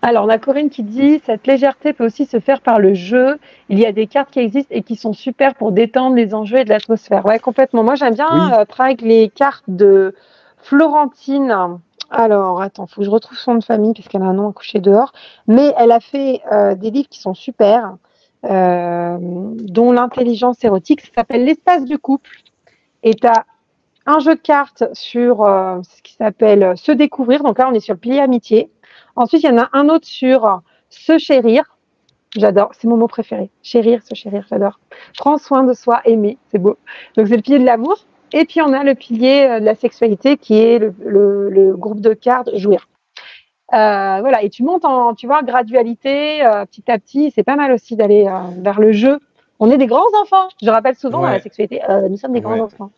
Alors, on a Corinne qui dit cette légèreté peut aussi se faire par le jeu. Il y a des cartes qui existent et qui sont super pour détendre les enjeux et de l'atmosphère. Ouais, complètement. Moi, j'aime bien Oui, travailler avec les cartes de Florentine. Alors, attends, faut que je retrouve son nom de famille parce qu'elle a un nom à coucher dehors. Mais elle a fait des livres qui sont super, dont l'intelligence érotique. Ça s'appelle L'espace du couple. Et tu as un jeu de cartes sur ce qui s'appelle se découvrir. Donc là, on est sur le pilier amitié. Ensuite, il y en a un autre sur se chérir. J'adore, c'est mon mot préféré. Chérir, se chérir, j'adore. Prends soin de soi, aimer, c'est beau. Donc c'est le pilier de l'amour. Et puis on a le pilier de la sexualité qui est le groupe de cartes jouir. Voilà, et tu montes en, tu vois, gradualité, petit à petit. C'est pas mal aussi d'aller vers le jeu. On est des grands enfants. Je rappelle souvent dans la Ouais, sexualité, nous sommes des grands ouais. enfants.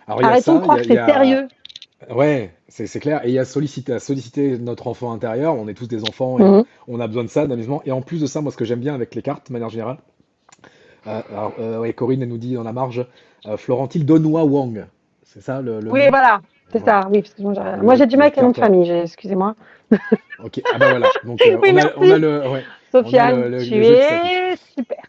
Alors il y a Arrêtons de ça, croire que il y c'est a... sérieux. Ouais, c'est clair. Et il y a à solliciter notre enfant intérieur. On est tous des enfants et Mhm. on a besoin de ça, d'amusement. Et en plus de ça, moi, ce que j'aime bien avec les cartes, de manière générale, ouais, Corinne, elle nous dit dans la marge, Florentine Donois Wang. C'est ça le Oui, nom? voilà, c'est Voilà. ça. Oui, parce que Alors, moi j'ai du mal les avec les noms de cartes. famille. Excusez-moi. Ok. Ah bah voilà. Donc Oui, on a merci. le, ouais, on a Sofiane, le tu jeu qui s'affiche. es super.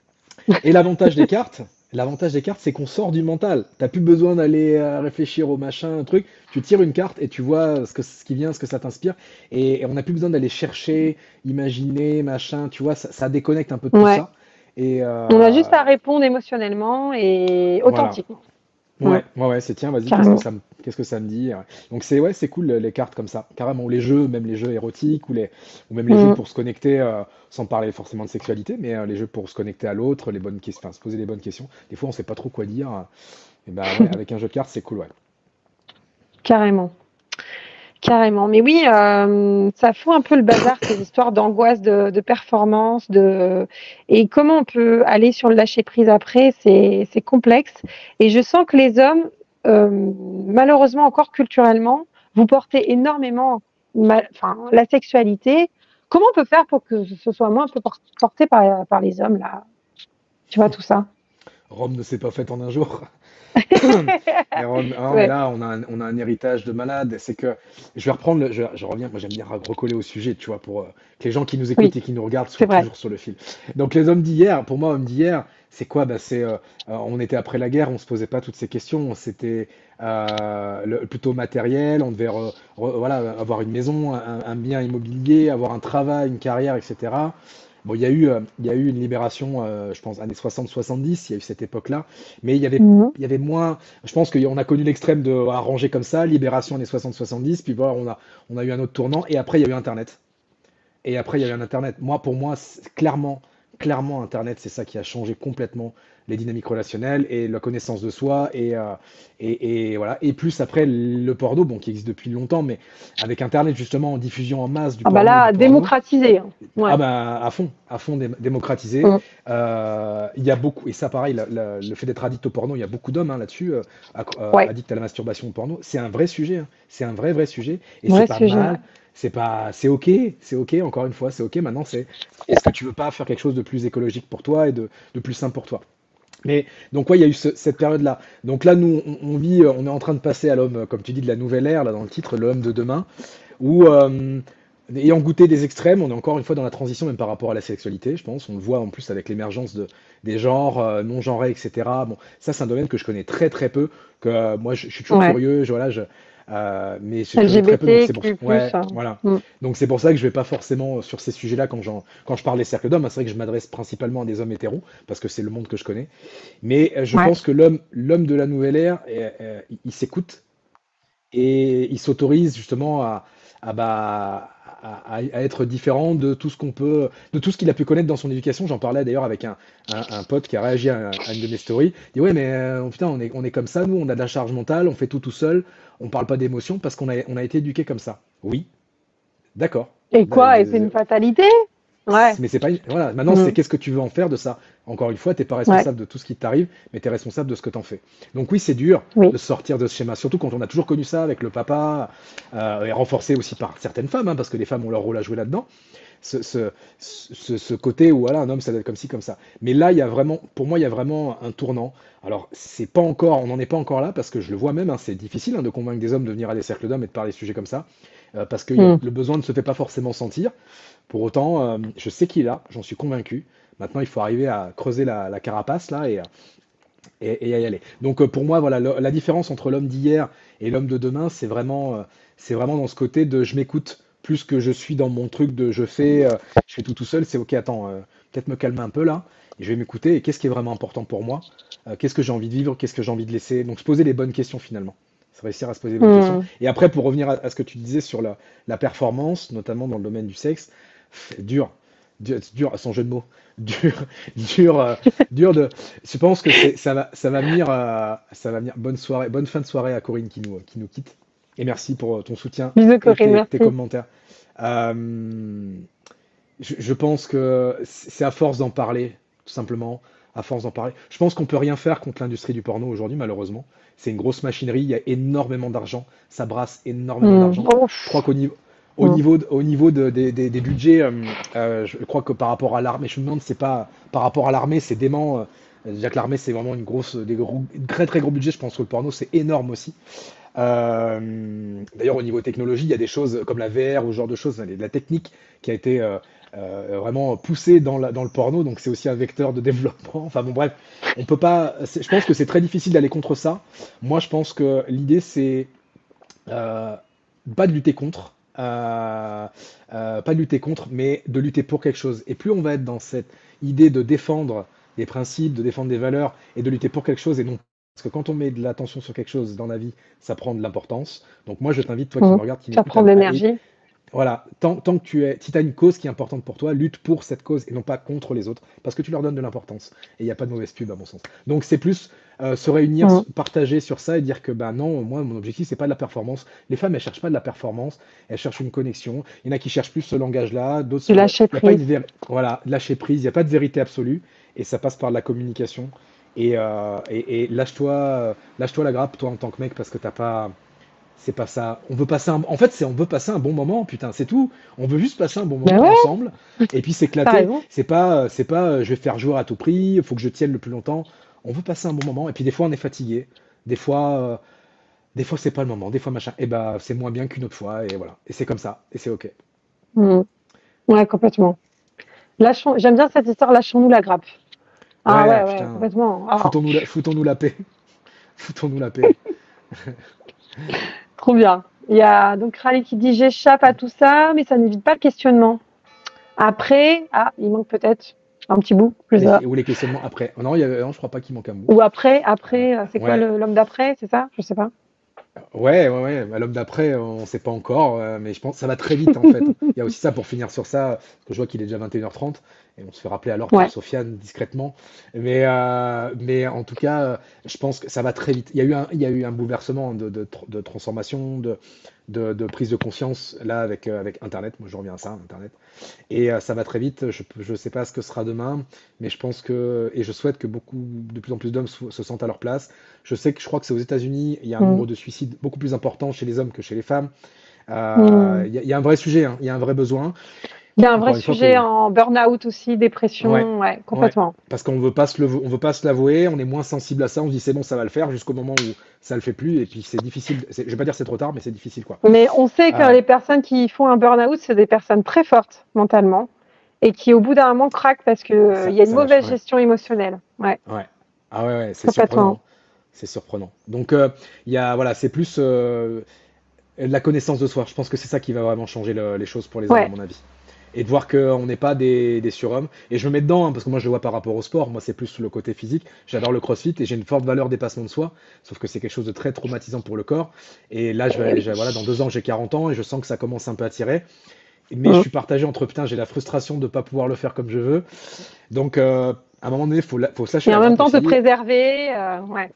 Et l'avantage des cartes, c'est qu'on sort du mental. T'as plus besoin d'aller réfléchir au machin, un truc. Tu tires une carte et tu vois ce qui vient, ce que ça t'inspire. Et on n'a plus besoin d'aller chercher, imaginer, machin. Tu vois, ça déconnecte un peu de tout Ouais. ça. Et On a juste à répondre émotionnellement et voilà. authentiquement. Mm, Ouais, c'est tiens, vas-y, carrément. qu'est-ce que ça me dit? Ouais. Donc c'est ouais, c'est cool les cartes comme ça, carrément. Ou les jeux, même les jeux érotiques, ou même les jeux Mm. pour se connecter, sans parler forcément de sexualité, mais les jeux pour se connecter à l'autre, les bonnes questions, enfin, se poser les bonnes questions. Des fois, on sait pas trop quoi dire. Et bah ouais, avec un jeu de cartes, c'est cool, ouais. Carrément. Carrément. Mais oui, ça fout un peu le bazar, ces histoires d'angoisse de performance, et comment on peut aller sur le lâcher prise après, c'est complexe. Et je sens que les hommes, malheureusement encore culturellement, vous portez énormément enfin, la sexualité. Comment on peut faire pour que ce soit moins un peu porté par les hommes, là? Tu vois, tout ça. Rome ne s'est pas faite en un jour. Mais Ouais. là, on a un héritage de malade. C'est que je vais reprendre, je reviens. Moi, j'aime bien recoller au sujet, tu vois, pour que les gens qui nous écoutent Oui, et qui nous regardent c'est soient vrai. toujours sur le fil. Donc, les hommes d'hier, pour moi, hommes d'hier, c'est quoi? Bah, on était après la guerre, on se posait pas toutes ces questions. C'était plutôt matériel. On devait, voilà, avoir une maison, un bien immobilier, avoir un travail, une carrière, etc. Bon, il y a eu une libération, je pense, années 60-70, il y a eu cette époque-là, mais Mhm. il y avait moins. Je pense qu'on a connu l'extrême de arranger comme ça, libération années 60-70, puis voilà, on a eu un autre tournant, et après il y a eu Internet. Et après il y a eu un Internet. Moi, pour moi, clairement, Internet, c'est ça qui a changé complètement les dynamiques relationnelles et la connaissance de soi, et voilà. Et plus après le porno, bon, qui existe depuis longtemps, mais avec Internet justement en diffusion en masse Ah bah du là, porno. démocratisé, hein. Ah Ouais. ben à fond démocratisé. Mm. Il y a beaucoup, et ça pareil, le fait d'être addict au porno, il y a beaucoup d'hommes là-dessus, Ouais. addicts à la masturbation au porno. C'est un vrai sujet, hein. C'est un vrai sujet, et c'est Vrai pas sujet, ouais. mal, c'est ok, encore une fois, c'est ok. Maintenant, est-ce que tu veux pas faire quelque chose de plus écologique pour toi et de plus simple pour toi? Mais donc ouais, il y a eu cette période-là. Donc là, nous, on vit, on est en train de passer à l'homme, comme tu dis, de la nouvelle ère, là dans le titre, l'homme de demain où, ayant goûté des extrêmes, on est encore une fois dans la transition, même par rapport à la sexualité, je pense. On le voit en plus avec l'émergence des genres non genrés, etc. Bon, ça, c'est un domaine que je connais très peu. Que moi, je suis toujours Ouais. curieux. Voilà, mais je connais très peu, donc c'est pour ça. LGBTQ+. Ouais, voilà. Mm. Donc c'est pour ça que je vais pas forcément sur ces sujets-là quand je parle des cercles d'hommes. C'est vrai que je m'adresse principalement à des hommes hétéros parce que c'est le monde que je connais. Mais je Ouais. pense que l'homme de la nouvelle ère, il s'écoute et il s'autorise justement à être différent de tout ce de tout ce qu'il a pu connaître dans son éducation. J'en parlais d'ailleurs avec un pote qui a réagi à une de mes stories. Il dit ouais mais putain on est comme ça, nous on a de la charge mentale, on fait tout seul, on parle pas d'émotion parce on a été éduqué comme ça. Oui, d'accord. Et Bah, quoi? Et c'est une fatalité? Ouais. mais c'est pas. Voilà, maintenant c'est Mm. qu'est-ce que tu veux en faire de ça? Encore une fois, t'es pas Ouais. responsable de tout ce qui t'arrive, mais tu es responsable de ce que t'en fais. Donc oui, c'est dur Oui. de sortir de ce schéma, surtout quand on a toujours connu ça avec le papa, et renforcé aussi par certaines femmes, hein, parce que les femmes ont leur rôle à jouer là-dedans. Ce côté où voilà, un homme, ça doit être comme ci, comme ça. Mais là, il y a vraiment, pour moi, il y a vraiment un tournant. Alors, c'est pas encore, on n'en est pas encore là, parce que je le vois même, hein, c'est difficile hein, de convaincre des hommes de venir à des cercles d'hommes et de parler de sujets comme ça, parce que Mm. le besoin ne se fait pas forcément sentir. Pour autant, je sais qu'il est là, j'en suis convaincu. Maintenant, il faut arriver à creuser la carapace là et à y aller. Donc, pour moi, voilà, la différence entre l'homme d'hier et l'homme de demain, c'est vraiment dans ce côté de je m'écoute plus que je suis dans mon truc de je fais tout seul. C'est ok, attends, peut-être me calmer un peu là et je vais m'écouter. Et qu'est-ce qui est vraiment important pour moi? Qu'est-ce que j'ai envie de vivre? Qu'est-ce que j'ai envie de laisser? Donc, se poser les bonnes questions finalement. C'est réussir à se poser les bonnes questions. Mm. Et après, pour revenir à ce que tu disais sur la performance, notamment dans le domaine du sexe, dur, dur, sans jeu de mots, dur, dur, dur de. Je pense que ça va venir, ça va venir. Bonne soirée, bonne fin de soirée à Corinne qui nous quitte. Et merci pour ton soutien Bisous, et Corinne, tes merci. commentaires. Euh, je pense que c'est à force d'en parler, tout simplement, à force d'en parler. Je pense qu'on peut rien faire contre l'industrie du porno aujourd'hui, malheureusement. C'est une grosse machinerie, il y a énormément d'argent, ça brasse énormément Mm. d'argent. Je crois Ouf. au Mm. niveau, des budgets, je crois que par rapport à l'armée, je me demande, si c'est pas par rapport à l'armée, c'est dément. Déjà que l'armée, c'est vraiment très très gros budget, je pense que le porno, c'est énorme aussi. D'ailleurs, au niveau technologie, il y a des choses comme la VR ou ce genre de choses, de la technique qui a été vraiment poussée dans le porno, donc c'est aussi un vecteur de développement. Enfin bon, bref, on peut pas. Je pense que c'est très difficile d'aller contre ça. Moi, je pense que l'idée, c'est euh, pas de lutter contre, pas de lutter contre, mais de lutter pour quelque chose. Et plus on va être dans cette idée de défendre des principes, de défendre des valeurs et de lutter pour quelque chose et non parce que quand on met de l'attention sur quelque chose dans la vie, ça prend de l'importance. Donc moi, je t'invite, toi qui Mm. me regardes, qui Ça m'écoute, prend de et l'énergie. voilà, tant que si tu as une cause qui est importante pour toi, lutte pour cette cause et non pas contre les autres, parce que tu leur donnes de l'importance. Et il n'y a pas de mauvaise pub à mon sens. Donc c'est plus se réunir, Mm. partager sur ça et dire que bah non, moi mon objectif c'est pas de la performance. Les femmes elles cherchent pas de la performance, elles cherchent une connexion. Il y en a qui cherchent plus ce langage-là, d'autres, Du il lâcher n'y a pas prise. voilà, lâcher prise, il n'y a pas de vérité absolue et ça passe par la communication. Et lâche-toi la grappe toi en tant que mec parce que t'as pas c'est pas ça. On veut passer en fait, on veut passer un bon moment, putain, c'est tout. On veut juste passer un bon Ben moment ouais, ensemble et puis t'as s'éclater. raison. Je vais faire jouer à tout prix, il faut que je tienne le plus longtemps. On veut passer un bon moment et puis des fois on est fatigué. Des fois, euh, des fois c'est pas le moment, des fois machin. Et bah c'est moins bien qu'une autre fois et voilà. Et c'est comme ça et c'est ok. Mm. Ouais, complètement. J'aime bien cette histoire, lâchons-nous la grappe. Ah Ouais, ouais, ouais, putain, complètement. Ah, foutons-nous la paix. Foutons-nous la paix. trop bien. Il y a donc Raleigh qui dit j'échappe à tout ça, mais ça n'évite pas le questionnement. Après, il manque peut-être un petit bout, je sais pas. Ou les questionnements après. Non, non, je crois pas qu'il manque un bout. Ou après, c'est quoi Ouais, l'homme d'après, c'est ça? Je sais pas. ouais. Bah, l'homme d'après, on ne sait pas encore, mais je pense que ça va très vite en fait. Il y a aussi ça pour finir sur ça, parce que je vois qu'il est déjà 21h30 et on se fait rappeler à l'heure par Ouais. Sofiane discrètement. Mais en tout cas, je pense que ça va très vite. Il y a eu un bouleversement de transformation, de prise de conscience là avec Internet. Moi, je reviens à ça, Internet. Et ça va très vite. Je sais pas ce que sera demain, mais je pense que, et je souhaite que de plus en plus d'hommes se sentent à leur place. Je crois que c'est aux États-Unis, il y a un Mm. nombre de suicides beaucoup plus important chez les hommes que chez les femmes. Mm. Il y a un vrai sujet, hein, il y a un vrai besoin. Il y a un vrai Encore une fois, sujet faut, en burn-out aussi, ouais, dépression, ouais, ouais, complètement. parce qu'on on veut pas se l'avouer, on est moins sensible à ça, on se dit c'est bon, ça va le faire, jusqu'au moment où ça le fait plus, et puis c'est difficile. Je vais pas dire c'est trop tard, mais c'est difficile, quoi. Mais on sait que Euh, les personnes qui font un burn-out, c'est des personnes très fortes mentalement et qui, au bout d'un moment, craquent parce que, il y a une ça lâche, mauvaise ouais. gestion émotionnelle. Ouais, Ouais. Ah ouais, ouais, c'est surprenant, complètement. hein. C'est surprenant. Donc, voilà, c'est plus la connaissance de soi. Je pense que c'est ça qui va vraiment changer les choses pour les hommes, à Ouais. mon avis. Et de voir qu'on n'est pas des surhommes. Et je me mets dedans, hein, parce que moi, je le vois par rapport au sport. Moi, c'est plus le côté physique. J'adore le crossfit et j'ai une forte valeur dépassement de soi. Sauf que c'est quelque chose de très traumatisant pour le corps. Et là, Eh oui. voilà, dans 2 ans, j'ai 40 ans et je sens que ça commence un peu à tirer. Mais je Mm. suis partagé entre, putain, j'ai la frustration de ne pas pouvoir le faire comme je veux. Donc, à un moment donné, faut se lâcher Et la en même grappe temps, te aussi. préserver, ouais.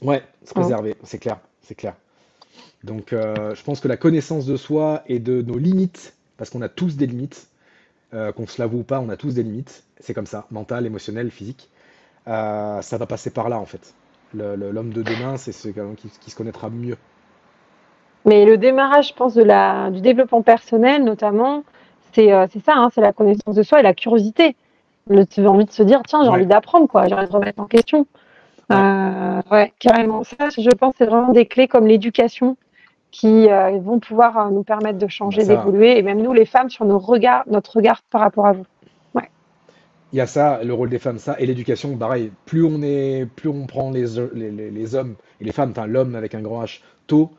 Ouais, se Mm. préserver, c'est clair, c'est clair. Donc, je pense que la connaissance de soi et de nos limites, parce qu'on a tous des limites, qu'on se l'avoue ou pas, on a tous des limites. C'est comme ça, mental, émotionnel, physique. Ça va passer par là, en fait. L'homme de demain, c'est celui qui se connaîtra mieux. Mais le démarrage, je pense, du développement personnel, notamment, c'est ça, hein, c'est la connaissance de soi et la curiosité. Tu as envie de se dire, tiens, j'ai envie Ouais, d'apprendre, quoi, j'ai envie de remettre en question. ouais, Ouais, carrément. Ça, je pense, c'est vraiment des clés comme l'éducation qui vont pouvoir nous permettre de ah bah changer, ça, d'évoluer, et même nous, les femmes, sur notre regard par rapport à vous. Ouais. il y a ça, le rôle des femmes, ça, et l'éducation, pareil. Plus on prend les hommes et les femmes, enfin l'homme avec un grand H, tôt,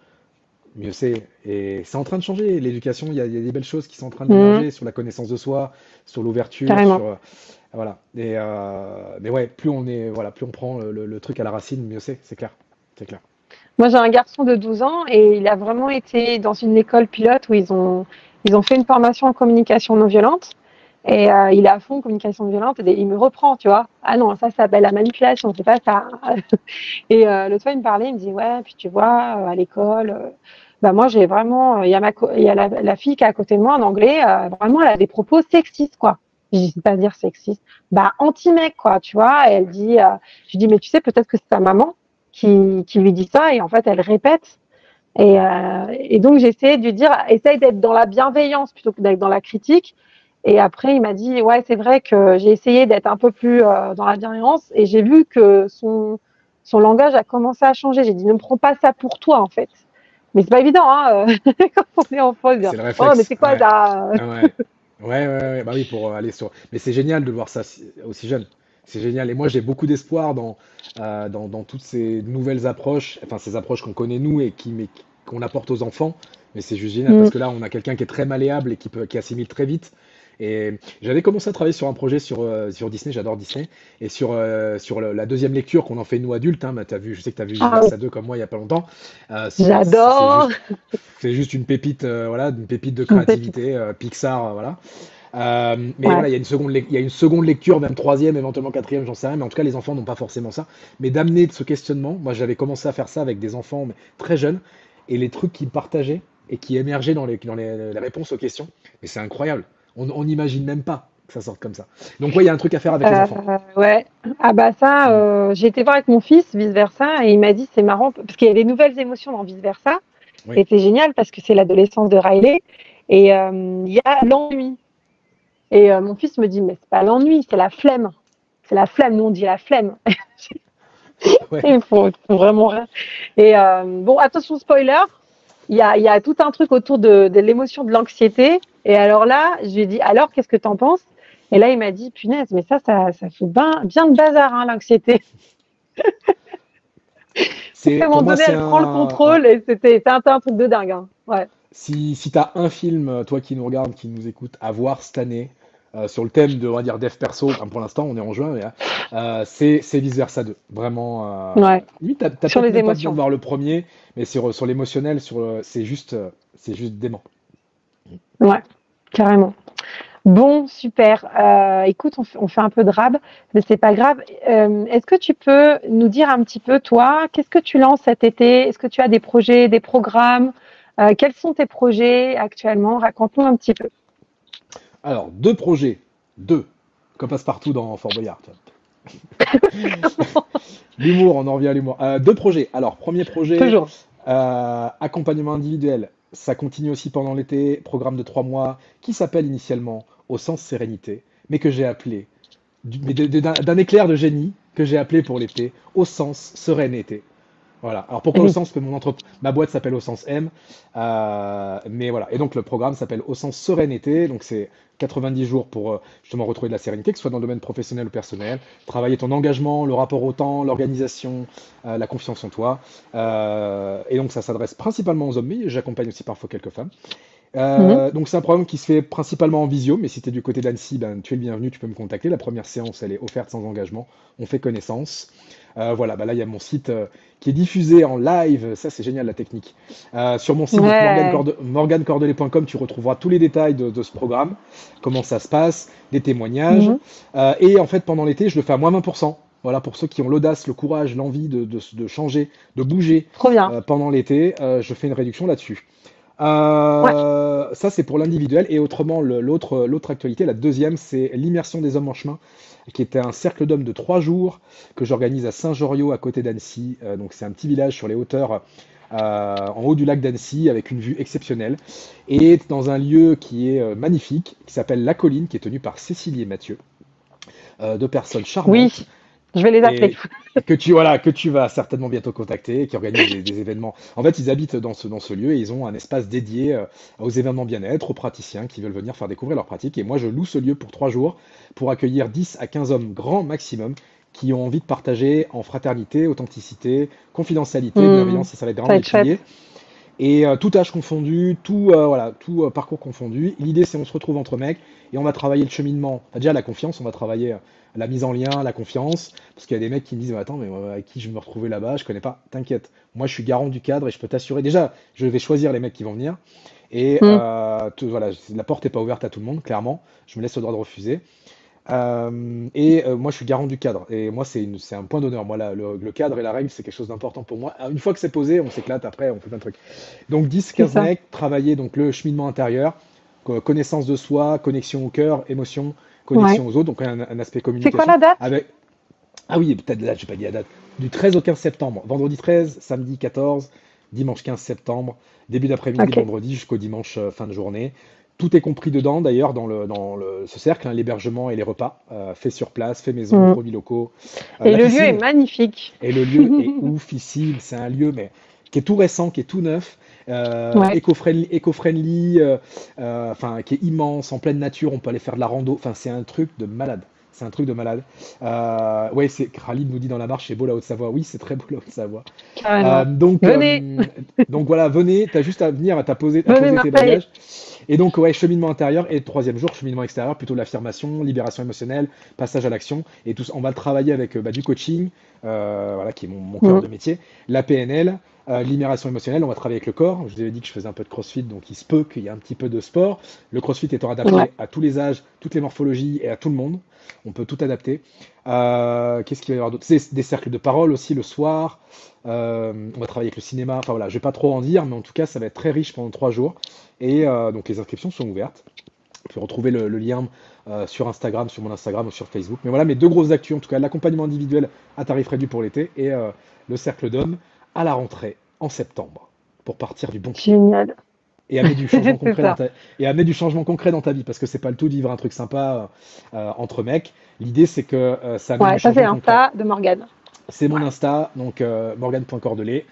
mieux c'est. Et c'est en train de changer. L'éducation, il y a des belles choses qui sont en train Mhm, d'émerger sur la connaissance de soi, sur l'ouverture, carrément. voilà. Mais ouais, plus on prend le truc à la racine, mieux c'est clair. C'est clair. Moi, j'ai un garçon de 12 ans et il a vraiment été dans une école pilote où ils ont fait une formation en communication non violente. Et il est à fond en communication non violente et il me reprend, tu vois. Ah non, ça s'appelle la manipulation, c'est pas ça. Et l'autre fois, il me parlait, il me dit, ouais, puis tu vois, à l'école, bah moi, j'ai vraiment, il y a la fille qui est à côté de moi en anglais, vraiment, elle a des propos sexistes, quoi. Je dis, c'est pas dire sexiste, bah anti-mec, quoi, tu vois. Et elle dit, je dis, mais tu sais, peut-être que c'est ta maman qui lui dit ça, et en fait, elle répète. Et donc, j'ai essayé de lui dire, essaye d'être dans la bienveillance plutôt que d'être dans la critique. Et après, il m'a dit, ouais, c'est vrai que j'ai essayé d'être un peu plus dans la bienveillance et j'ai vu que son langage a commencé à changer. J'ai dit, ne me prends pas ça pour toi, en fait. Mais c'est pas évident, hein, quand on est enfant, de dire, C'est le oh, mais réflexe, c'est quoi ouais. ça? Ah ouais. Ouais, ouais, ouais, bah oui, pour aller sur. Mais c'est génial de voir ça aussi jeune. C'est génial. Et moi, j'ai beaucoup d'espoir dans toutes ces nouvelles approches, enfin, ces approches qu'on connaît nous et qu'on apporte aux enfants. Mais c'est juste génial parce Mm. que là, on a quelqu'un qui est très malléable et qui assimile très vite. Et j'avais commencé à travailler sur un projet sur Disney, j'adore Disney, et sur la deuxième lecture qu'on en fait nous adultes. Hein, bah, je sais que tu as vu Vice Ah oui, Versa 2 comme moi il y a pas longtemps. j'adore. C'est juste une pépite, voilà, une pépite de Une pépite. créativité, Pixar, voilà. Mais Ouais. voilà, il y a une seconde lecture, même troisième, éventuellement quatrième, j'en sais rien. Mais en tout cas, les enfants n'ont pas forcément ça. Mais d'amener ce questionnement, moi j'avais commencé à faire ça avec des enfants mais très jeunes, et les trucs qu'ils partageaient et qui émergeaient dans les réponses aux questions. Et c'est incroyable. On n'imagine même pas que ça sorte comme ça. Donc ouais, il y a un truc à faire avec les enfants. Ouais. Ah bah ça, Mm. j'ai été voir avec mon fils, vice versa, et il m'a dit c'est marrant parce qu'il y a des nouvelles émotions dans vice versa, Oui. et c'est génial parce que c'est l'adolescence de Riley, et il y a l'ennui. Et mon fils me dit mais c'est pas l'ennui, c'est la flemme. C'est la flemme, nous on dit la flemme. Ouais. Il faut vraiment rien. Et bon, attention spoiler, il y a tout un truc autour de l'émotion de l'anxiété. Et alors là, je lui ai dit, alors qu'est-ce que t'en penses? Et là, il m'a dit, punaise, mais ça fait bien, bien de bazar, hein, l'anxiété. À un moment Pour moi, donné, c'est elle prend le ouais. contrôle et c'était un truc de dingue. Hein. Ouais. Si tu as un film, toi qui nous regarde, qui nous écoute, à voir cette année, sur le thème de, on va dire, dev perso, enfin, pour l'instant, on est en juin, mais, c'est Vice Versa 2. Vraiment, Ouais. limite, t'as Sur peut-être les même pas besoin de émotions. voir le premier, mais sur l'émotionnel, c'est juste dément. Ouais, carrément. Bon, super. Écoute, on fait un peu de rab, mais c'est pas grave. Est-ce que tu peux nous dire un petit peu, toi, qu'est-ce que tu lances cet été? Est-ce que tu as des projets, des programmes? Quels sont tes projets actuellement? Raconte-nous un petit peu. Alors, deux projets, deux, comme passe-partout dans Fort Boyard. Tu vois. L'humour, on en revient à l'humour. Deux projets. Alors, premier projet, Toujours. accompagnement individuel. Ça continue aussi pendant l'été, programme de 3 mois, qui s'appelle initialement Au sens sérénité, mais que j'ai appelé, d'un éclair de génie, que j'ai appelé pour l'été, Au sens sérénité. Voilà. Alors pourquoi au Oui. sens? Parce que ma boîte s'appelle au sens M, mais voilà. Et donc le programme s'appelle au sens sérénité. Donc c'est 90 jours pour justement retrouver de la sérénité, que ce soit dans le domaine professionnel ou personnel. Travailler ton engagement, le rapport au temps, l'organisation, la confiance en toi. Et donc ça s'adresse principalement aux hommes, mais j'accompagne aussi parfois quelques femmes. Mhm. Donc c'est un programme qui se fait principalement en visio, mais si tu es du côté d'Annecy, ben, tu es le bienvenu, tu peux me contacter. La première séance, elle est offerte sans engagement, on fait connaissance. Voilà, bah là il y a mon site qui est diffusé en live, ça c'est génial la technique. Sur mon site, donc Ouais. morganecordelet.com, tu retrouveras tous les détails de ce programme, comment ça se passe, des témoignages. Mhm. Et en fait pendant l'été, je le fais à moins 20%. Voilà, pour ceux qui ont l'audace, le courage, l'envie de changer, de bouger Trop bien. pendant l'été, je fais une réduction là-dessus. Ouais. Ça, c'est pour l'individuel. Et autrement, l'autre actualité, la deuxième, c'est l'immersion des hommes en chemin, qui était un cercle d'hommes de 3 jours que j'organise à Saint-Joriot, à côté d'Annecy. Donc, c'est un petit village sur les hauteurs, en haut du lac d'Annecy, avec une vue exceptionnelle. Et dans un lieu qui est magnifique, qui s'appelle La Colline, qui est tenu par Cécilie et Mathieu, deux personnes Oui. charmantes Je vais les appeler. et que tu vas certainement bientôt contacter, qui organisent des événements. En fait, ils habitent dans ce lieu et ils ont un espace dédié aux événements bien-être, aux praticiens qui veulent venir faire découvrir leur pratique. Et moi, je loue ce lieu pour 3 jours pour accueillir 10 à 15 hommes grand maximum qui ont envie de partager en fraternité, authenticité, confidentialité, Hmm. bienveillance, et ça va être Ça va vraiment des être chouette. piliers. Et tout âge confondu, tout, voilà, tout parcours confondu. L'idée, c'est on se retrouve entre mecs et on va travailler le cheminement. Enfin, déjà, la confiance, on va travailler la mise en lien, la confiance. Parce qu'il y a des mecs qui me disent, mais attends, mais avec qui je vais me retrouver là-bas? Je connais pas. T'inquiète. Moi, je suis garant du cadre et je peux t'assurer. Déjà, je vais choisir les mecs qui vont venir. Et Mm. voilà, la porte n'est pas ouverte à tout le monde, clairement. Je me laisse le droit de refuser. Moi, je suis garant du cadre. Et moi, c'est un point d'honneur. Moi, le cadre et la règle, c'est quelque chose d'important pour moi. Une fois que c'est posé, on s'éclate après, on fait plein de trucs. Donc, dix C'est quinze ça. mecs, travailler donc le cheminement intérieur, connaissance de soi, connexion au cœur, émotion, Ouais. connexion aux autres, donc un aspect C'est quoi communication. la date? Avec... Ah oui, peut-être là, j'ai pas dit la date. Du 13 au 15 septembre. Vendredi 13, samedi 14, dimanche 15 septembre, début d'après-midi, Ok. vendredi jusqu'au dimanche fin de journée. Tout est compris dedans, d'ailleurs, ce cercle, hein, l'hébergement et les repas, fait sur place, fait maison, Mm. produits locaux, Et la le lieu est piscine. magnifique. Et le lieu est oufissime. C'est un lieu mais, qui est tout récent, qui est tout neuf, Ouais. éco-friendly, enfin, qui est immense, en pleine nature. On peut aller faire de la rando. Enfin, c'est un truc de malade. C'est un truc de malade. Ouais, c'est Khalid nous dit dans la marche, c'est beau la Haute-Savoie. Oui, c'est très beau la Haute-Savoie. Euh, Carrément. donc, Venez, euh, donc voilà, venez, t'as juste à venir, à venez poser tes Marseille. bagages. Et donc, ouais, cheminement intérieur. Et le troisième jour, cheminement extérieur, plutôt l'affirmation, libération émotionnelle, passage à l'action. Et tout ça, on va le travailler avec du coaching, voilà, qui est mon cœur Mm. de métier, la PNL, libération émotionnelle. On va travailler avec le corps. Je vous avais dit que je faisais un peu de crossfit, donc il se peut qu'il y ait un petit peu de sport. Le crossfit étant Ouais. adapté à tous les âges, toutes les morphologies et à tout le monde. On peut tout adapter. Qu'est-ce qu'il va y avoir d'autre? C'est des cercles de parole aussi le soir. On va travailler avec le cinéma. Enfin voilà, je vais pas trop en dire, mais en tout cas, ça va être très riche pendant 3 jours. Et donc les inscriptions sont ouvertes. Vous pouvez retrouver le lien sur Instagram, sur mon Instagram ou sur Facebook. Mais voilà mes deux grosses actus, en tout cas l'accompagnement individuel à tarif réduit pour l'été et le cercle d'hommes à la rentrée en septembre pour partir du bon pied Génial. et amener du changement C'est concret ça. et amener du changement concret dans ta vie parce que c'est pas le tout de vivre un truc sympa entre mecs. L'idée c'est que ça amène du Ouais, ça c'est changement concret. Insta de Morgane. C'est mon Ouais. Insta, donc morgan.cordelet.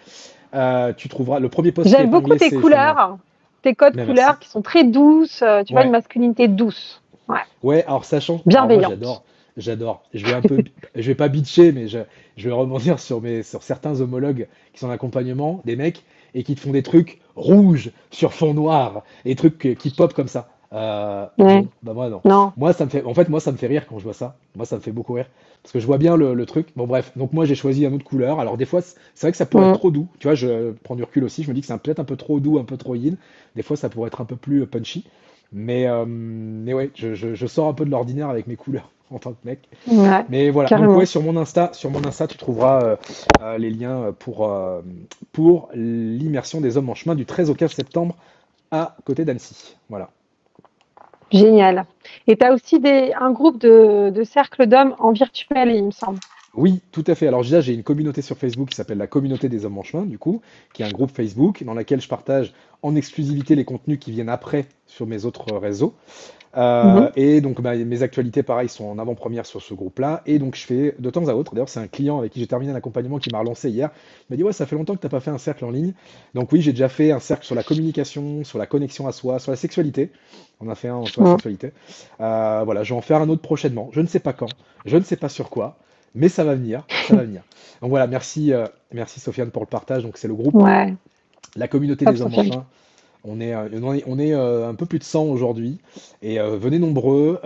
Tu trouveras le premier post qui est J'aime beaucoup épinglé, tes c'est justement. couleurs, tes codes Mais merci. couleurs qui sont très douces. Tu vois, une Ouais. masculinité douce. Ouais. Ouais, alors sachant, alors moi Bienveillante. j'adore. Je vais pas bitcher, mais je vais rebondir sur certains homologues qui sont en accompagnement, des mecs, et qui te font des trucs rouges sur fond noir, et des trucs qui pop comme ça. Ouais. Non, bah moi non. Non. En fait, moi ça me fait rire quand je vois ça. Moi ça me fait beaucoup rire. Parce que je vois bien le truc. Bon bref, donc moi j'ai choisi une autre couleur. Alors des fois, c'est vrai que ça pourrait être Mm. trop doux. Tu vois, je prends du recul aussi. Je me dis que c'est peut-être un peu trop doux, un peu trop yin. Des fois, ça pourrait être un peu plus punchy. Mais ouais, je sors un peu de l'ordinaire avec mes couleurs en tant que mec. Ouais. Mais voilà, donc ouais, Carrément. sur mon Insta, tu trouveras les liens pour l'immersion des hommes en chemin du 13 au 15 septembre à côté d'Annecy. Voilà. Génial. Et tu as aussi un groupe de cercle d'hommes en virtuel, il me semble. Oui, tout à fait. Alors déjà, j'ai une communauté sur Facebook qui s'appelle la communauté des hommes en chemin, du coup, qui est un groupe Facebook dans lequel je partage en exclusivité les contenus qui viennent après sur mes autres réseaux. Mhm. Et donc mes actualités, pareil, sont en avant-première sur ce groupe-là. Et donc je fais de temps à autre, d'ailleurs c'est un client avec qui j'ai terminé un accompagnement qui m'a relancé hier. Il m'a dit, ouais, ça fait longtemps que tu n'as pas fait un cercle en ligne. Donc oui, j'ai déjà fait un cercle sur la communication, sur la connexion à soi, sur la sexualité. On a fait un sur la Mm. sexualité. Voilà, je vais en faire un autre prochainement. Je ne sais pas quand, je ne sais pas sur quoi, mais ça va venir, ça va venir. Donc voilà, merci Sofiane pour le partage. Donc c'est le groupe, Ouais. la communauté Top, des hommes en Sofiane. chemin. On est un peu plus de 100 aujourd'hui et venez nombreux.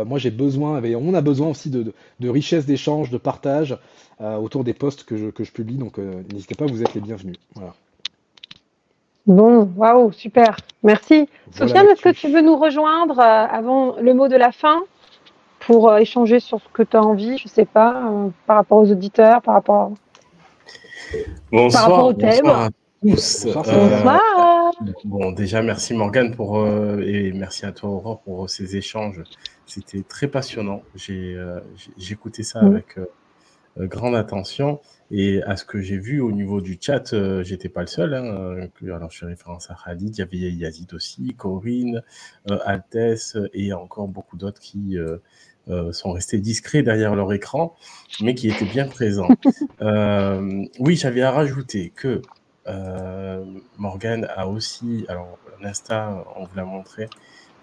Moi j'ai besoin, et on a besoin aussi de richesse d'échange, de partage autour des posts que je publie. Donc n'hésitez pas, vous êtes les bienvenus. Voilà, Bon, waouh, super. Merci. voilà Sofiane, est-ce que tu l'actu. veux nous rejoindre avant le mot de la fin pour échanger sur ce que tu as envie, je sais pas, par rapport aux auditeurs, par rapport Bonsoir, au thème. bonsoir à tous. Bonsoir Sofiane. Bonsoir. Bon, déjà, merci Morgane et merci à toi Aurore pour ces échanges. C'était très passionnant. J'ai écouté ça Mm. avec grande attention et à ce que j'ai vu au niveau du chat, j'étais pas le seul. Hein, alors, je fais référence à Khalid, il y avait Yazid aussi, Corinne, Altesse et encore beaucoup d'autres qui sont restés discrets derrière leur écran, mais qui étaient bien présents. Oui, j'avais à rajouter que Morgane a aussi, alors l'Insta, on vous l'a montré,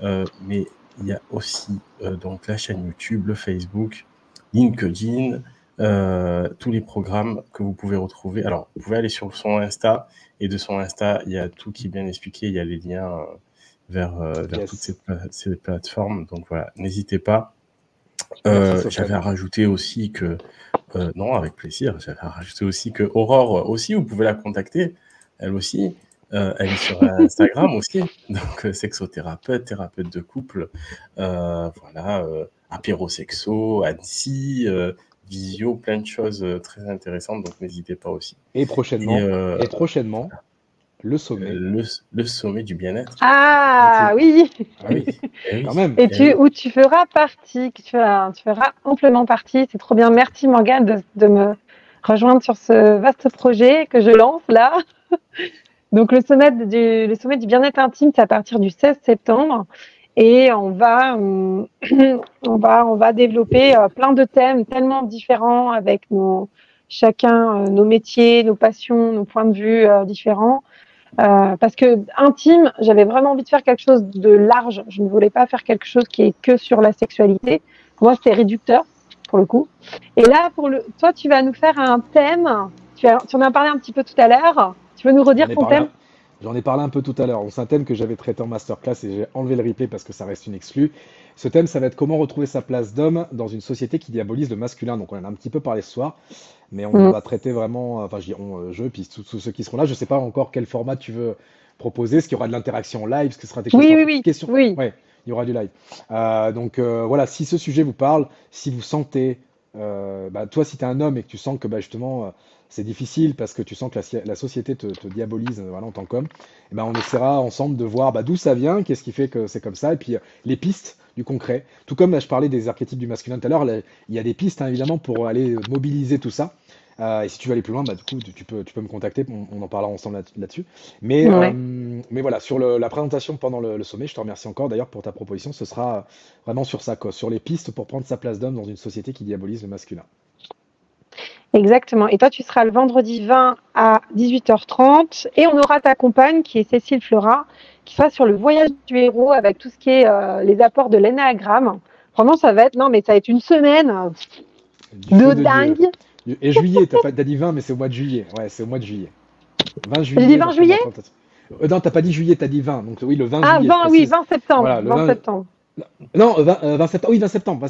mais il y a aussi donc la chaîne YouTube, le Facebook, LinkedIn, tous les programmes que vous pouvez retrouver. Alors, vous pouvez aller sur son Insta, et de son Insta, il y a tout qui est bien expliqué, il y a les liens vers toutes ces plateformes. Donc voilà, n'hésitez pas. J'avais à rajouter aussi que, non, avec plaisir, j'avais à rajouter aussi que Aurore aussi, vous pouvez la contacter, elle aussi. Elle est sur Instagram aussi, donc sexothérapeute, thérapeute de couple, voilà, apéro-sexo, Annecy, visio, plein de choses très intéressantes, donc n'hésitez pas aussi. Et prochainement, le sommet. Le sommet du bien-être. Ah oui. Ah oui, quand même. Où tu feras partie, tu feras amplement partie. C'est trop bien. Merci Morgane de me rejoindre sur ce vaste projet que je lance là. Donc le sommet du bien-être intime, c'est à partir du 16 septembre. Et on va développer plein de thèmes tellement différents avec chacun nos métiers, nos passions, nos points de vue différents. Parce que intime, j'avais vraiment envie de faire quelque chose de large. Je ne voulais pas faire quelque chose qui est que sur la sexualité. Moi, c'était réducteur pour le coup. Et là, toi, tu vas nous faire un thème. Tu en as parlé un petit peu tout à l'heure. Tu veux nous redire ton thème? J'en ai parlé un peu tout à l'heure. C'est un thème que j'avais traité en masterclass et j'ai enlevé le replay parce que ça reste une exclue. Ce thème, ça va être comment retrouver sa place d'homme dans une société qui diabolise le masculin. Donc on en a un petit peu parlé ce soir, mais on va traiter vraiment, enfin puis tous ceux qui seront là. Je sais pas encore quel format tu veux proposer. Est-ce qu'il y aura de l'interaction live? Est-ce que ce sera des questions? Oui. Ouais, il y aura du live. Donc voilà, si ce sujet vous parle, si vous sentez, toi si tu es un homme et que tu sens que justement c'est difficile parce que tu sens que la société te diabolise voilà, en tant qu'homme, et on essaiera ensemble de voir d'où ça vient, qu'est-ce qui fait que c'est comme ça, et puis les pistes du concret. Tout comme là, je parlais des archétypes du masculin tout à l'heure, il y a des pistes évidemment pour aller mobiliser tout ça. Et si tu veux aller plus loin, du coup, tu peux me contacter, on en parlera ensemble là-dessus. Mais voilà, sur la présentation pendant le sommet, je te remercie encore d'ailleurs pour ta proposition. Ce sera vraiment sur ça, quoi, sur les pistes pour prendre sa place d'homme dans une société qui diabolise le masculin. Exactement. Et toi, tu seras le vendredi 20 à 18h30 et on aura ta compagne qui est Cécile Fleurat qui sera sur le voyage du héros avec tout ce qui est les apports de l'énéagramme. Vraiment, ça va être une semaine de dingue. Et juillet, t'as dit 20, mais c'est au mois de juillet. Ouais, c'est au mois de juillet. 20 juillet. J'ai dit 20 juillet non, t'as pas dit juillet, t'as dit 20. Donc oui, le 20 juillet. Ah, 20 septembre. Voilà, 20 septembre. Non, 20 septembre. Oui, 20 septembre.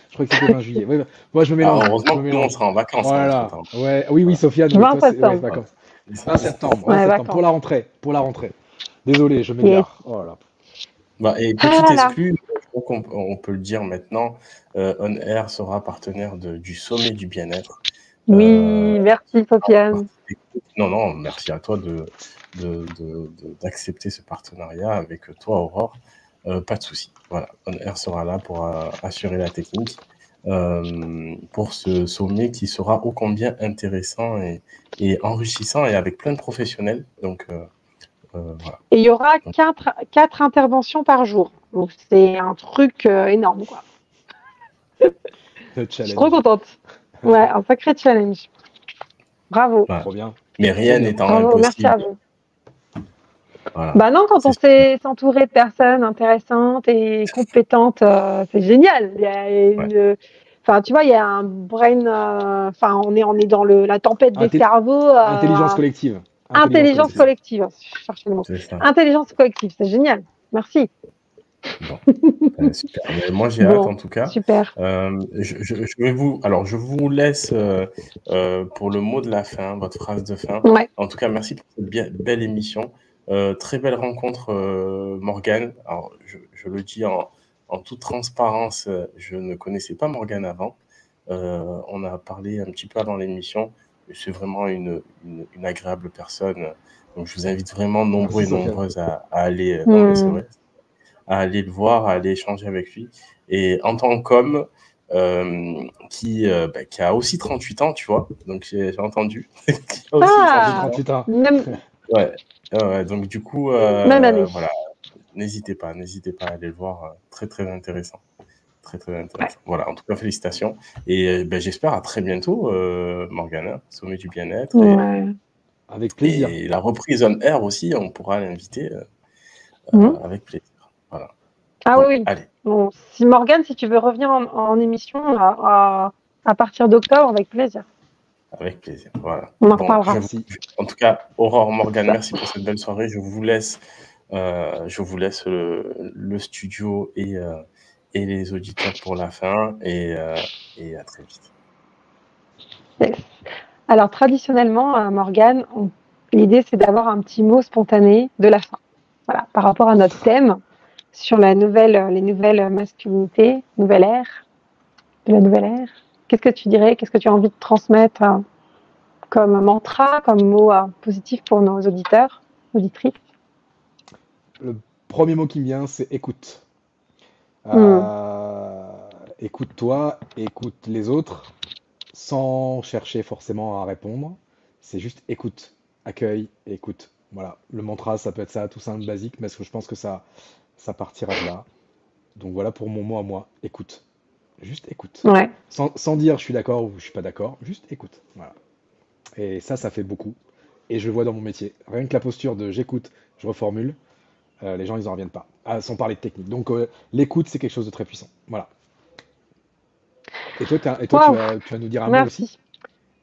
Je croyais que c'était 20 juillet. Ouais, moi, je me mélange. Heureusement que nous, on sera en vacances. Voilà. Ouais, oui, Sofiane. 20 septembre. 20 septembre. Pour la rentrée. Désolé, je m'égare. Yes. Oh là. Et petite exclue, je crois qu'on peut le dire maintenant, On Air sera partenaire du sommet du bien-être. Oui, merci Sofiane. Non, merci à toi d'accepter ce partenariat avec toi, Aurore. Pas de souci. Voilà, On Air sera là pour assurer la technique pour ce sommet qui sera ô combien intéressant et enrichissant et avec plein de professionnels. Donc, voilà. Et il y aura 4 interventions par jour. Donc, c'est un truc énorme, quoi. Je suis trop contente. Ouais, un sacré challenge. Bravo. Voilà. Trop bien. Mais rien n'étant impossible. Merci à vous. Voilà. Non, quand on sait s'entourer de personnes intéressantes et compétentes, c'est génial. Il y a tu vois, il y a un brain. On est dans la tempête des cerveaux. Intelligence collective. Intelligence collective. Je cherche le mot. Intelligence collective, c'est génial. Merci. Bon. Super. Moi, j'ai hâte en tout cas. Super. Je vous laisse pour le mot de la fin, votre phrase de fin. Ouais. En tout cas, merci pour cette belle émission. Très belle rencontre, Morgane. Alors, je le dis en toute transparence, je ne connaissais pas Morgane avant. On a parlé un petit peu avant l'émission. C'est vraiment une agréable personne. Donc, je vous invite vraiment nombreux et nombreuses à aller à aller le voir, à aller échanger avec lui. Et en tant qu'homme qui a aussi 38 ans, tu vois, donc j'ai entendu. Qui a aussi 38 ans. Ouais, donc du coup, voilà, n'hésitez pas à aller le voir, très très intéressant. Très très intéressant. Voilà, en tout cas, félicitations. Et j'espère à très bientôt, Morgane, sommet du bien-être. Avec plaisir. Et la reprise On Air aussi, on pourra l'inviter avec plaisir. Voilà. Ah oui. Allez. Bon, Morgane, si tu veux revenir en émission, À partir d'octobre, avec plaisir. Avec plaisir, voilà. On en reparlera. Merci. En tout cas, Aurore, Morgane, merci pour cette belle soirée. Je vous laisse le studio et les auditeurs pour la fin et à très vite. Yes. Alors, traditionnellement, Morgane, l'idée, c'est d'avoir un petit mot spontané de la fin. Voilà, par rapport à notre thème sur les nouvelles masculinités, nouvelle ère, de la nouvelle ère. Qu'est-ce que tu dirais? Qu'est-ce que tu as envie de transmettre comme mantra, comme mot positif pour nos auditeurs, auditrices? Le premier mot qui me vient, c'est écoute. Écoute-toi, écoute les autres, sans chercher forcément à répondre. C'est juste écoute, accueille, écoute. Voilà, le mantra, ça peut être ça, tout simple, basique, mais je pense que ça partira de là. Donc voilà pour mon mot à moi, écoute. Juste écoute. Ouais. Sans dire je suis d'accord ou je suis pas d'accord, juste écoute. Voilà. Et ça fait beaucoup. Et je le vois dans mon métier. Rien que la posture de j'écoute, je reformule, les gens ils en reviennent pas. Sans parler de technique. Donc l'écoute, c'est quelque chose de très puissant. Voilà. Et toi, Wow. tu vas nous dire un Merci. mot aussi?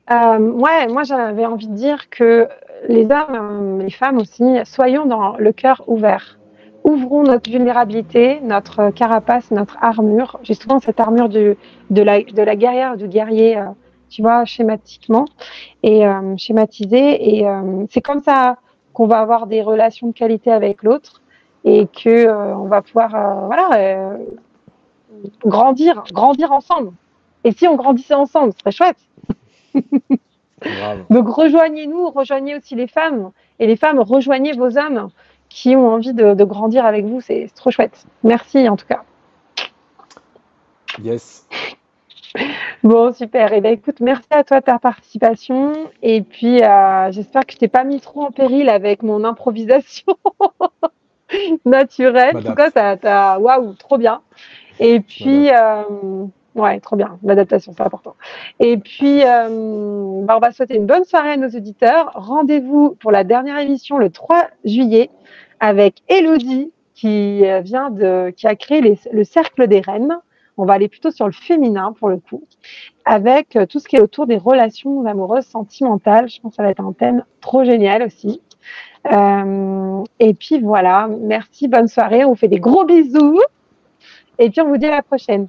Ouais, moi j'avais envie de dire que les hommes, les femmes aussi, soyons dans le cœur ouvert. Ouvrons notre vulnérabilité, notre carapace, notre armure. J'ai souvent cette armure de la guerrière, du guerrier, tu vois, schématiquement et schématisé. Et c'est comme ça qu'on va avoir des relations de qualité avec l'autre et que on va pouvoir, grandir ensemble. Et si on grandissait ensemble, ce serait chouette. Grave. Donc rejoignez-nous, rejoignez aussi les femmes, et les femmes, rejoignez vos hommes qui ont envie de grandir avec vous, c'est trop chouette. Merci en tout cas. Yes. Bon, super. Et écoute, merci à toi de ta participation. Et puis, j'espère que je t'ai pas mis trop en péril avec mon improvisation naturelle. En tout cas, waouh, trop bien. Et puis, ouais, trop bien. L'adaptation, c'est important. Et puis, on va souhaiter une bonne soirée à nos auditeurs. Rendez-vous pour la dernière émission le 3 juillet avec Élodie qui a créé le Cercle des Reines. On va aller plutôt sur le féminin pour le coup, avec tout ce qui est autour des relations amoureuses sentimentales. Je pense que ça va être un thème trop génial aussi. Et puis voilà, merci, bonne soirée. On vous fait des gros bisous. Et puis on vous dit à la prochaine.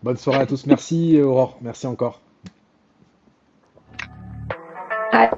Bonne soirée à tous. Merci Aurore. Merci encore. Allez.